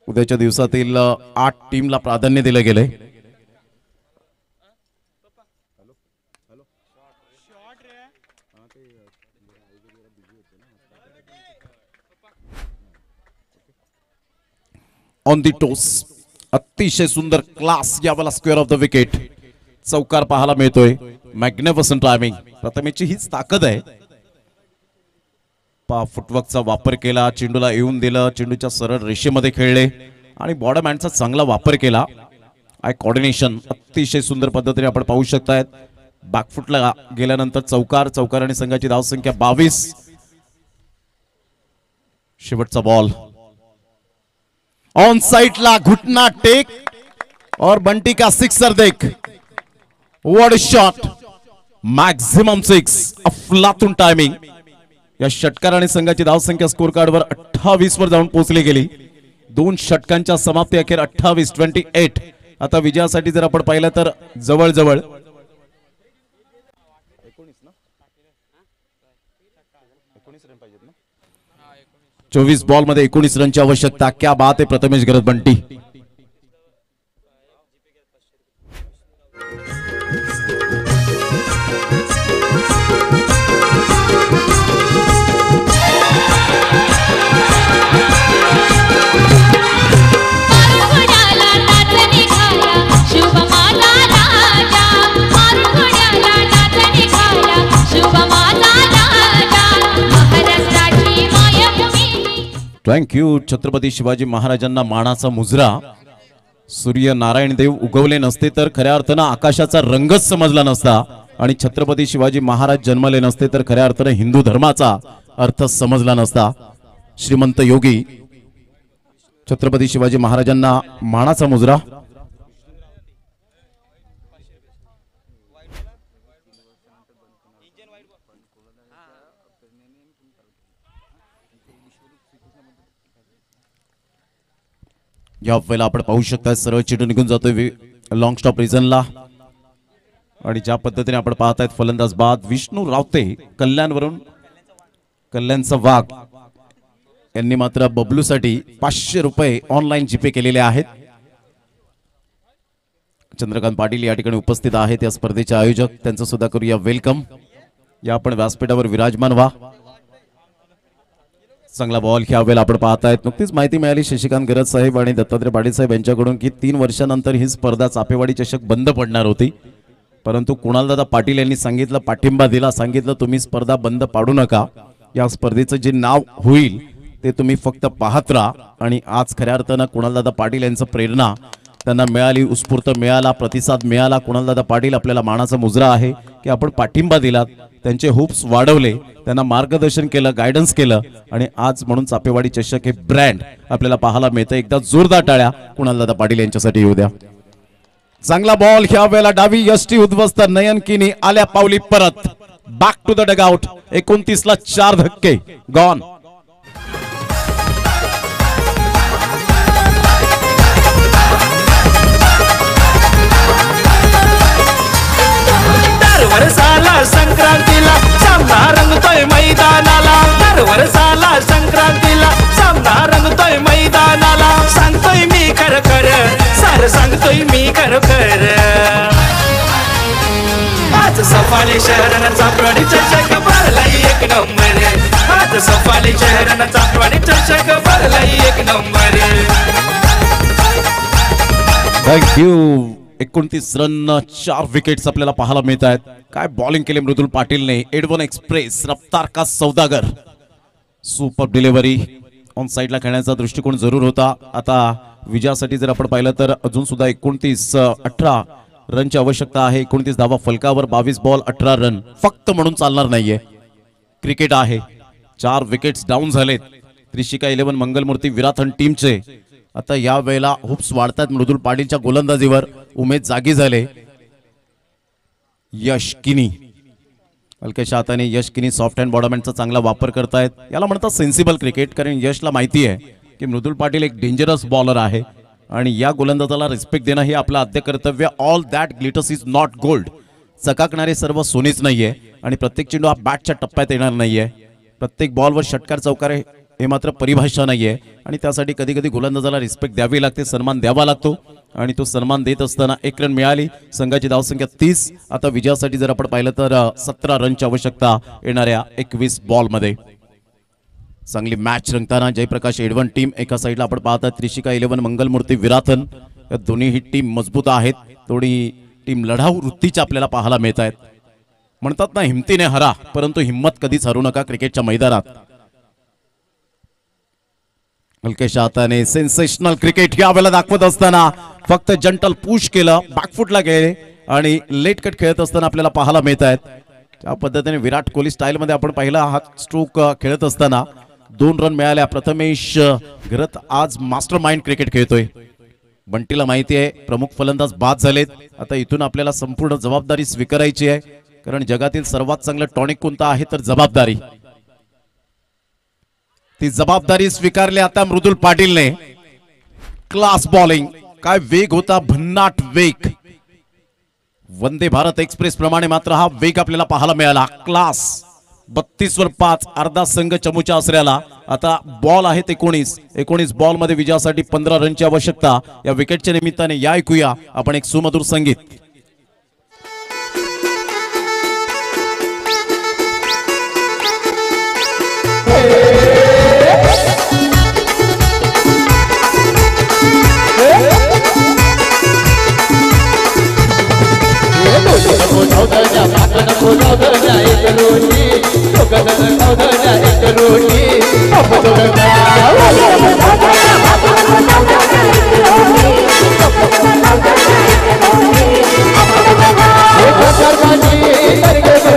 उद्याच्या दिवसातील 8 टीमला प्राधान्य दिलं गेलंय. On the toss. अतिशय सुंदर क्लास यावाला स्क्वेअर ऑफ द विकेट. चौकार पाहायला मिळतोय. Magnificent timing. प्रथमेची हीच ताकद आहे. फुटवर्कचा वापर केला. चेंडूला येऊन दिलं. चेंडूच्या सरळ रेषेमध्ये खेळले आणि बॉडमॅनचा चांगला वापर केला. आय कोऑर्डिनेशन अतिशय सुंदर पद्धतीने आपण पाहू शकतायत. बॅकफुटला गेल्यानंतर चौकार आणि संघाची धावसंख्या 22. शेवटचा बॉल. ऑन साइडला घुटना टेक और बंटी का सिक्सर देख. What a shot. मॅक्झिमम 6. अफलातून टायमिंग. या षटकाराने संघाची धावसंख्या स्कोर कार्डवर 28 वर जाऊन पोहोचली गेली. 2 षटकांच्या समाप्ती अखेर 28-28. आता विजयासाठी जर आपण पाहिलं तर जवळजवळ 24 बॉल मध्ये 19 रनची आवश्यकता. क्या बात आहे प्रथमेश गरज बंटी. थँक्यू. छत्रपती शिवाजी महाराजांना मानाचा मुजरा. सूर्य नारायण देव उगवले नसते तर खऱ्या अर्थानं आकाशाचा रंगच समजला नसता आणि छत्रपती शिवाजी महाराज जन्मले नसते तर खऱ्या अर्थानं हिंदू धर्माचा अर्थ समजला नसता. श्रीमंत योगी छत्रपती शिवाजी महाराजांना मानाचा मुजरा. या वेळेला आपण पाहू शकता सरळ चेंडू निघून जातोय लॉंग स्टॉप रिजनला आणि ज्या पद्धतीने आपण पाहतायत फलंदाज बाद. विष्णू रावते कल्याणवरून. कल्याणचा वाघ यांनी मात्र बबलूसाठी 500 रुपये ऑनलाईन जीपे केलेले आहेत. चंद्रकांत पाटील या ठिकाणी उपस्थित आहेत या स्पर्धेचे आयोजक. त्यांचं सुद्धा करूया वेलकम. या आपण व्यासपीठावर विराजमान व्हा. चांगला बॉल ह्या वेळेला आपण पाहतायत. नुकतीच माहिती मिळाली शशिकांत गरज साहेब आणि दत्तात्रय पाटील साहेब यांच्याकडून की 3 वर्षानंतर ही स्पर्धा चापेवाडी चषक बंद पडणार होती, परंतु कुणालदादा पाटील यांनी सांगितलं, पाठिंबा दिला, सांगितलं तुम्ही स्पर्धा बंद पाडू नका. या स्पर्धेचं जे नाव होईल ते तुम्ही फक्त पाहत राहा. आणि आज खऱ्या अर्थानं कुणालदादा पाटील यांचं प्रेरणा त्यांना मिळाली, उत्स्फूर्त मिळाला, प्रतिसाद मिळाला. कुणालदादा पाटील आपल्याला मानाचा मुजरा आहे की आपण पाठिंबा दिलात, त्यांचे होप्स वाढवले, त्यांना मार्गदर्शन केलं, गायडन्स केलं आणि आज म्हणून चापेवाडी चषक हे ब्रँड आपल्याला पाहायला मिळतं. एकदा जोरदार टाळ्या कुणालदादा पाटील यांच्यासाठी येऊ द्या. चांगला बॉल ह्या वेळेला डावी यष्टी उद्ध्वस्त. नयन किनी आल्या पावली परत. Back to the dugout. 29 ला 4 धक्के गॉन. वर्षाला संक्रांतीला सामना रंगतोय मैदानाला. दर वर्षाला संक्रांतीला सामना रंगतोय मैदानाला. सांगतोय मी खर खर, सार सांगतोय मी खर खर. आज सफाली शहरानं चापवाडी चषक भरलाय 1 नंबर. आज सफाली शहरानं चापवाडी चषक भरलाय 1 नंबर. थँक्यू. 29 रन 4 विकेट्स आपल्याला पाहायला मिळत आहेत. काय बॉलिंग केले मृदुल पाटीलने. एडवन एक्सप्रेस रफ्तार का सौदागर. Super delivery. ऑन साइडला खेळण्याचा दृष्टिकोन जरूर होता. आता विजयासाठी जर आपण पाहिलं तर अजून सुद्धा 29-18 रनची आवश्यकता आहे. 29 धावा फलकावर, 22 बॉल 18 रन. फक्त म्हणून चालणार नाहीये, क्रिकेट आहे. 4 विकेट्स डाऊन झालेत त्रिशिका 11 मंगलमूर्ती विराथन टीमचे. आता या वेळेला होप्स वाढतात मृदुल पाटीलच्या गोलंदाजीवर. उमेद जागी झाले. यश किनी हलक्याच्या हाताने यश किनी सॉफ्ट हँड बॉडमॅनचा चांगला वापर करतायत. याला म्हणतात सेन्सिबल क्रिकेट, कारण यशला माहिती आहे की मृदुल पाटील एक डेंजरस बॉलर आहे आणि या गोलंदाजाला रिस्पेक्ट देणं हे आपलं आद्य कर्तव्य. All that glitters is not gold. चकाकणारे सर्व सोनेच नाहीये आणि प्रत्येक चेंडू हा बॅटच्या टप्प्यात येणार नाहीये. प्रत्येक बॉलवर षटकार चौकार हे मात्र परिभाषा नाहीये आणि त्यासाठी कधी कधी गोलंदाजाला रिस्पेक्ट द्यावी लागते, सन्मान द्यावा लागतो आणि तो सन्मान देत असताना 1 रन मिळाली. संघाची धावसंख्या 30. आता विजयासाठी जर आपण पाहिलं तर 17 रनची आवश्यकता येणाऱ्या 21 बॉलमध्ये. चांगली मॅच रंगताना जयप्रकाश एडवन टीम एका साईडला आपण पाहता, त्रिशिका 11 मंगलमूर्ती विराथन. या दोन्ही टीम मजबूत आहेत. दोन्ही टीम लढाऊ वृत्तीच्या आपल्याला पाहायला मिळत आहेत. म्हणतात ना, हिमतीने हरा परंतु हिम्मत कधीच हरू नका क्रिकेटच्या मैदानात. हलक्याच्या हाताने सेन्सेशनल क्रिकेट या वेळेला दाखवत असताना फक्त जंटल पुश केलं, बॅकफुटला गेले आणि लेट कट खेळत असताना आपल्याला पाहायला मिळत आहेत. त्या पद्धतीने विराट कोहली स्टाईल मध्ये आपण पहिला हा स्ट्रोक खेळत असताना 2 रन मिळाल्या. प्रथमेश घरत आज मास्टर माइंड क्रिकेट खेळतोय. बंटीला माहिती आहे प्रमुख फलंदाज बाद झालेत. आता इथून आपल्याला संपूर्ण जबाबदारी स्वीकारायची आहे, कारण जगातील सर्वात चांगलं टॉनिक कोणतं आहे तर जबाबदारी. ती जबाबदारी स्वीकारली आता मृदुल पाटीलने. क्लास बॉलिंग, काय वेग होता, भन्नाट वेग. वंदे भारत एक्सप्रेस प्रमाणे मात्र हा वेग आपल्याला पाहायला मिळाला. क्लास. 32 वर 5, अर्धा संघ चमूच्या आसऱ्याला. आता बॉल आहेत 19 बॉल मध्ये विजयासाठी 15 रनची आवश्यकता. या विकेटच्या निमित्ताने या ऐकूया आपण एक सुमधुर संगीत.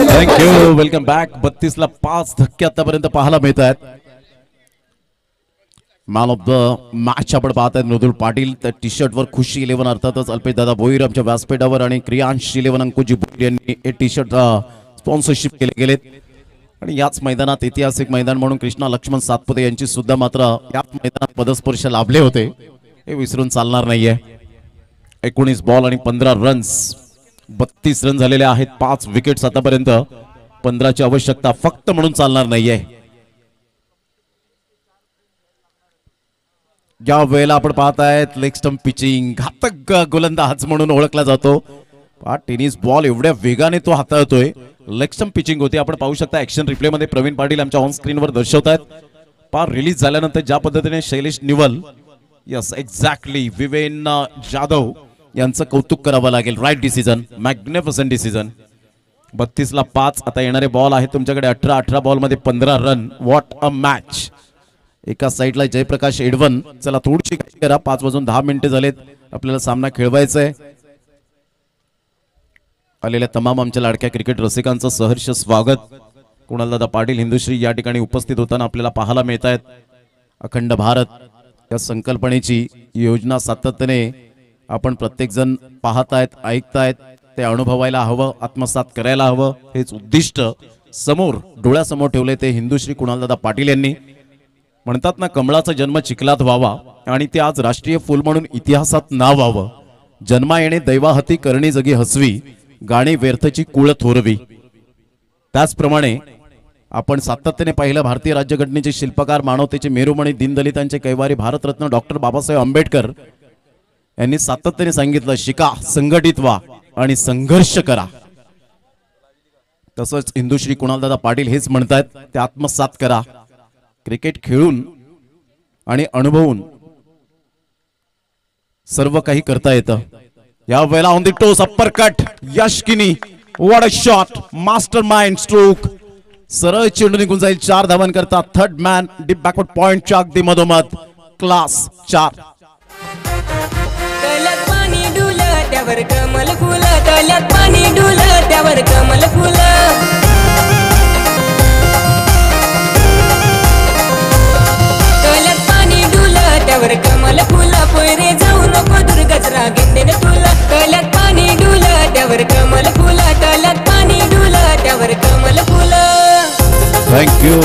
थँक्यू. Welcome back. 32 ला 5 धक्के आतापर्यंत पाहायला मिळत आहेत. मॅन ऑफ द मॅच आपण पाहत आहेत मृदुल पाटील. त्या टी शर्टवर खुशी 11 अर्थातच अल्पेश दादा भोईर आमच्या व्यासपीठावर आणि क्रियांश 11 अंकुजी भोईर यांनी हे टी शर्ट स्पॉन्सरशिप केले गेलेत. आणि याच मैदानात ऐतिहासिक मैदान म्हणून कृष्णा लक्ष्मण सातपुते यांची सुद्धा मात्र याच मैदानात पदस्पर्श लाभले होते. हे विसरून चालणार नाहीये. 19 बॉल आणि 15 रन्स. 32 रन झालेले आहेत. 5 विकेट्स आतापर्यंत. 15ची आवश्यकता फक्त म्हणून चालणार नाहीये. या वेळेला आपण पाहतायत लेग स्टंप पिचिंग. घातक गोलंदाज म्हणून ओळखला जातो. टेनिस बॉल एवढ्या वेगाने तो हाताळतोय. लेग स्टंप पिचिंग होती. आपण पाहू शकता ऍक्शन रिप्ले मध्ये प्रवीण पाटील आमच्या ऑन स्क्रीनवर दर्शवतायत. पार रिलीज झाल्यानंतर ज्या पद्धतीने शैलेश निवल, यस एक्झॅक्टली, विवेन जाधव यांचं कौतुक करावं लागेल. Right decision, magnificent decision. 32 ला 5. आता येणारे बॉल आहे तुमच्याकडे 18 बॉल मध्ये 15 रन. What a match. एका साईडला जयप्रकाश एडवन. चला थोडीशी करा. 5 वाजून 10 मिनिटे झालेत. आपल्याला सामना खेळवायचा आहे. आलेल्या तमाम आमच्या लाडक्या क्रिकेट रसिकांचं सहर्ष स्वागत. कुणालदादा पाटील हिंदुश्री या ठिकाणी उपस्थित होताना आपल्याला पाहायला मिळत आहेत. अखंड भारत या संकल्पनेची योजना सातत्याने आपण प्रत्येक जण पाहतायत, ऐकतायत. ते अनुभवायला हवं, आत्मसात करायला हवं. हेच उद्दिष्ट समोर डोळ्यासमोर ठेवले ते हिंदुश्री कुणालदादा पाटील यांनी. म्हणतात ना, कमळाचा जन्म चिखलात व्हावा आणि ते आज राष्ट्रीय फुल म्हणून इतिहासात नाव व्हावं. जन्मा येणे दैवाहती करणी जगी हसवी, गाणी व्यर्थची कुळ थोरवी. त्याचप्रमाणे आपण सातत्याने पाहिलं भारतीय राज्यघटनेचे शिल्पकार, मानवतेचे मेरुमणी, दीनदलितांचे कैवारी भारतरत्न डॉक्टर बाबासाहेब आंबेडकर यांनी सातत्याने सांगितलं, शिका, संघटित व्हा आणि संघर्ष करा. तसंच हिंदुश्री कुणालदादा पाटील हेच म्हणतात, ते आत्मसात करा. क्रिकेट खेळून आणि अनुभवून सर्व काही करता येतं. या वेळेला on the toss upper cut, Yash Kini. What a shot, master mind stroke. सरळ चेंडू निघून जाईल 4 धावांकरता. थर्ड मॅन डीप बॅकवर्ड पॉइंटच्या अगदी मधोमध. क्लास 4. त्यावर कमल फुल तल्यात पाणी डुल त्यावर कमल फुल तल्यात पाणी डुल त्यावर कमल फुल पोयरे जाऊ नको दुर्गचरा घेते तुला तल्यात पाणी डुल त्यावर कमल फुल तल्यात पाणी डुल त्यावर कमल फुल. थँक्यू.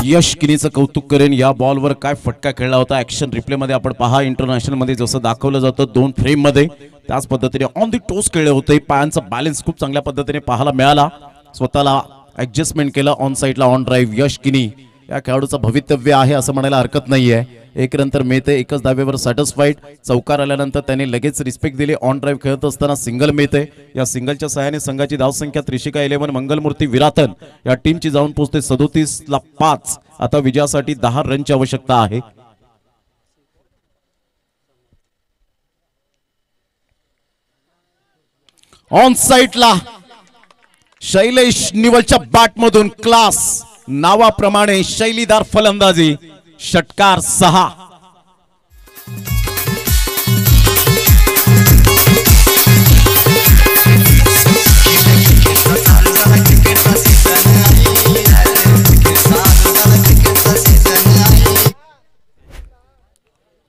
यश किनीचं कौतुक करेन. या बॉलवर काय फटका खेळला होता. ऍक्शन रिप्ले मध्ये आपण पहा. इंटरनॅशनल मध्ये जसं दाखवलं जातं 2 फ्रेम मध्ये त्याच पद्धतीने ऑन दी टोस खेळले होते. पायांचा बॅलन्स खूप चांगल्या पद्धतीने पाहायला मिळाला. स्वतःला ऍडजस्टमेंट केलं ऑन साईडला ऑन ड्राईव्ह. यश किनी या खेळाडूचं भवितव्य आहे असं म्हणायला हरकत नाहीये. एक रन तर मिळते. एकच धावेवर सॅटिस्फाईड. चौकार आल्यानंतर त्याने लगेच रिस्पेक्ट दिली. ऑन ड्राईव्ह खेळत असताना सिंगल मिळते. या सिंगलच्या सहाय्याने संघाची धावसंख्या त्रिशिका 11 मंगलमूर्ती विराथन या टीमची जाऊन पोहोचते 37ला 5. आता विजयासाठी 10 रनची आवश्यकता आहे. ऑन साईडला शैलेश निवलच्या बॅटमधून क्लास नावाप्रमाणे शैलीदार फलंदाजी. षटकार 6.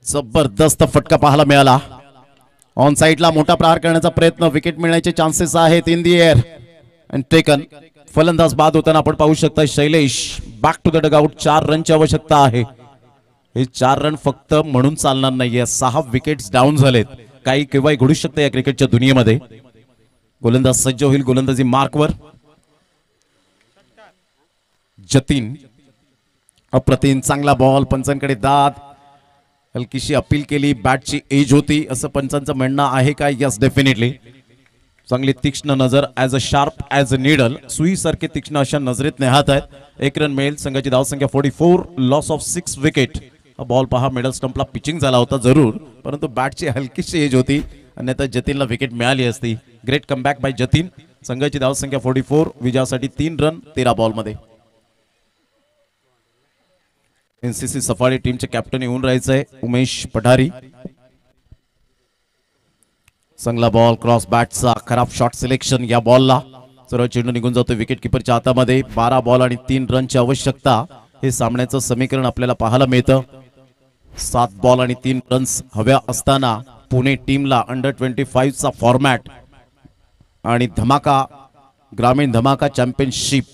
जबरदस्त फटका पाहायला मिळाला. ऑन साईडला मोठा प्रहार करण्याचा प्रयत्न. विकेट मिळण्याचे चान्सेस आहेत. In the air and taken. फलंदाज बाद होताना आपण पाहू शकता Shailesh back to the dugout. 4 रनची आवश्यकता आहे. हे 4 रन फक्त म्हणून चालणार नाहीये. 6 विकेट्स डाऊन झालेत. काही केव्हाही घडू शकते या क्रिकेटच्या दुनियेमध्ये. गोलंदाज सज्ज होईल गोलंदाजी मार्कवर. जतीन अप्रतिम चांगला बॉल. पंचांकडे दाद. हलकीशी अपील केली. बॅटची एज होती असं पंचांचं म्हणणं आहे का? Yes definitely. चांगली तीक्ष्ण नजर. As a sharp as a needle. सुईसारखे तीक्ष्ण अशा नजरेत नेहात आहेत. 1 रन मिळेल. संघाची धावसंख्या 44. Loss of 6 wicket. हा बॉल पहा. मिडल स्टंपला पिचिंग झाला होता जरूर परंतु बॅटची हलकीशी एज होती. अन्यथा जतीनला विकेट मिळाली असती. Great comeback by Jatin. संघाची धावसंख्या 44. विजयासाठी 3 रन 13 बॉलमध्ये. एनसीसी सफारी टीमचे कॅप्टन येऊन राहायचंय उमेश पठारी. चांगला बॉल. क्रॉस बॅटचा खराब शॉट सिलेक्शन. या बॉलला सरळ चेंडू निघून जातो विकेट किपरच्या हातामध्ये. 12 बॉल आणि 3 रनची आवश्यकता. हे सामन्याचं समीकरण आपल्याला पाहायला मिळतं. 7 बॉल आणि 3 रन्स हव्या असताना पुणे टीमला अंडर-25 चा फॉर्मॅट आणि धमाका ग्रामीण धमाका चॅम्पियनशिप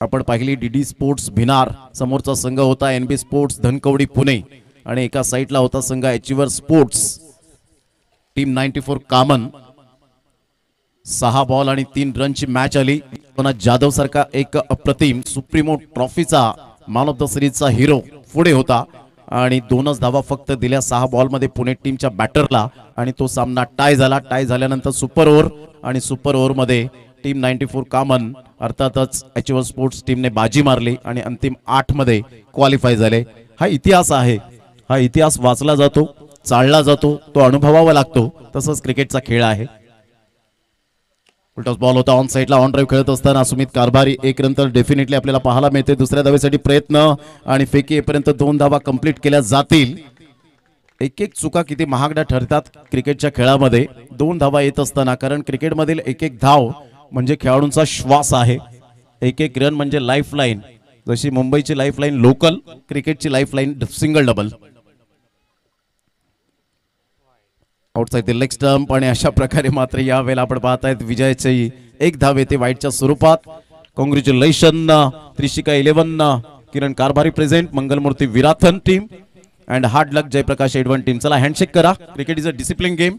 आपण पाहिली. DD sports Bhinar. समोरचा संघ होता एनबी स्पोर्ट्स धनकवडी पुणे आणि एका साईडला होता संघ अचिव्हर स्पोर्ट्स टीम 94 कामन. 6 बॉल आणि 3 रनची मॅच आली. जाधव सारखा एक अप्रतिम सुप्रीमो ट्रॉफीचा मॅन ऑफ द सिरीजचा हिरो पुढे होता आणि 2च धावा फक्त दिल्या 6 बॉलमध्ये पुणे टीमच्या बॅटरला आणि तो सामना टाय झाला. टाय झाल्यानंतर सुपर ओव्हर आणि सुपर ओव्हरमध्ये टीम 94 कामन अर्थातच अचिव्हर स्पोर्ट्स टीमने बाजी मारली आणि अंतिम 8 मध्ये क्वालिफाय झाले. हा इतिहास आहे. हा इतिहास वाचला जातो, चालला जातो, तो अनुभवावा लागतो. तसंच क्रिकेटचा खेळ आहे. उलटाच बॉल होता ऑन साईडला. ऑन ड्राईव्ह खेळत असताना सुमित कारभारी. 1 रन तर डेफिनेटली आपल्याला पाहायला मिळते. दुसऱ्या धावेसाठी प्रयत्न आणि फेकी येईपर्यंत 2 धावा कंप्लीट केल्या जातील. एक चुका किती महागड्या ठरतात क्रिकेटच्या खेळामध्ये. 2 धावा येत असताना कारण क्रिकेटमधील एक धाव म्हणजे खेळाडूंचा श्वास आहे. एक रन म्हणजे लाईफलाईन. जशी मुंबईची लाईफलाईन लोकल, क्रिकेटची lifeline single double. Outside the leg stump आणि अशा प्रकारे मात्र यावेळेला आपण पाहतायत विजयाची 1 धाव येते वाईटच्या स्वरूपात. Congratulation Trishika 11 Kiran Karbhari present. मंगलमूर्ती विराथन team and hard luck Jayprakash एडवन टीम. चला हँडशेक करा. Cricket is a discipline game.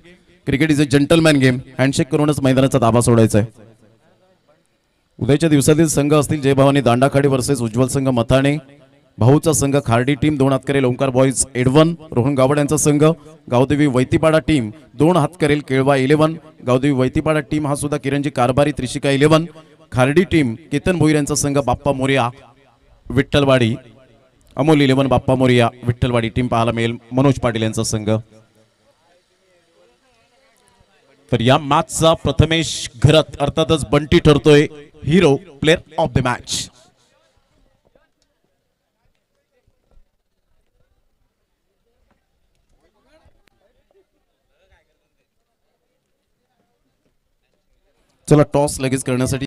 Cricket is a gentleman game. Handshake करूनच मैदानाचा ताबा सोडायचा आहे. उद्याच्या दिवसातील संघ असतील जय भवानी दांडाखाडी वर्सेस उज्ज्वल संघ मथाणे. भाऊचा संघ खार्डी टीम 2 हात करेल ओंकार बॉईज एडवन. रोहन गावड यांचा संघ गावदेवी वैतीपाडा टीम 2 हात करेल केळवा 11. गावदेवी वैतीपाडा टीम हा सुद्धा किरणजी कारभारी त्रिशिका 11. खार्डी टीम केतन भोईर यांचा संघ बाप्पा मोरिया विठ्ठलवाडी. अमोल 11 बाप्पा मोरिया विठ्ठलवाडी टीम पाहायला मिळेल. मनोज पाटील यांचा संघ. तर या मॅचचा प्रथमेश घरत अर्थातच बंटी ठरतोय hero player of the match. चला टॉस लगेच करण्यासाठी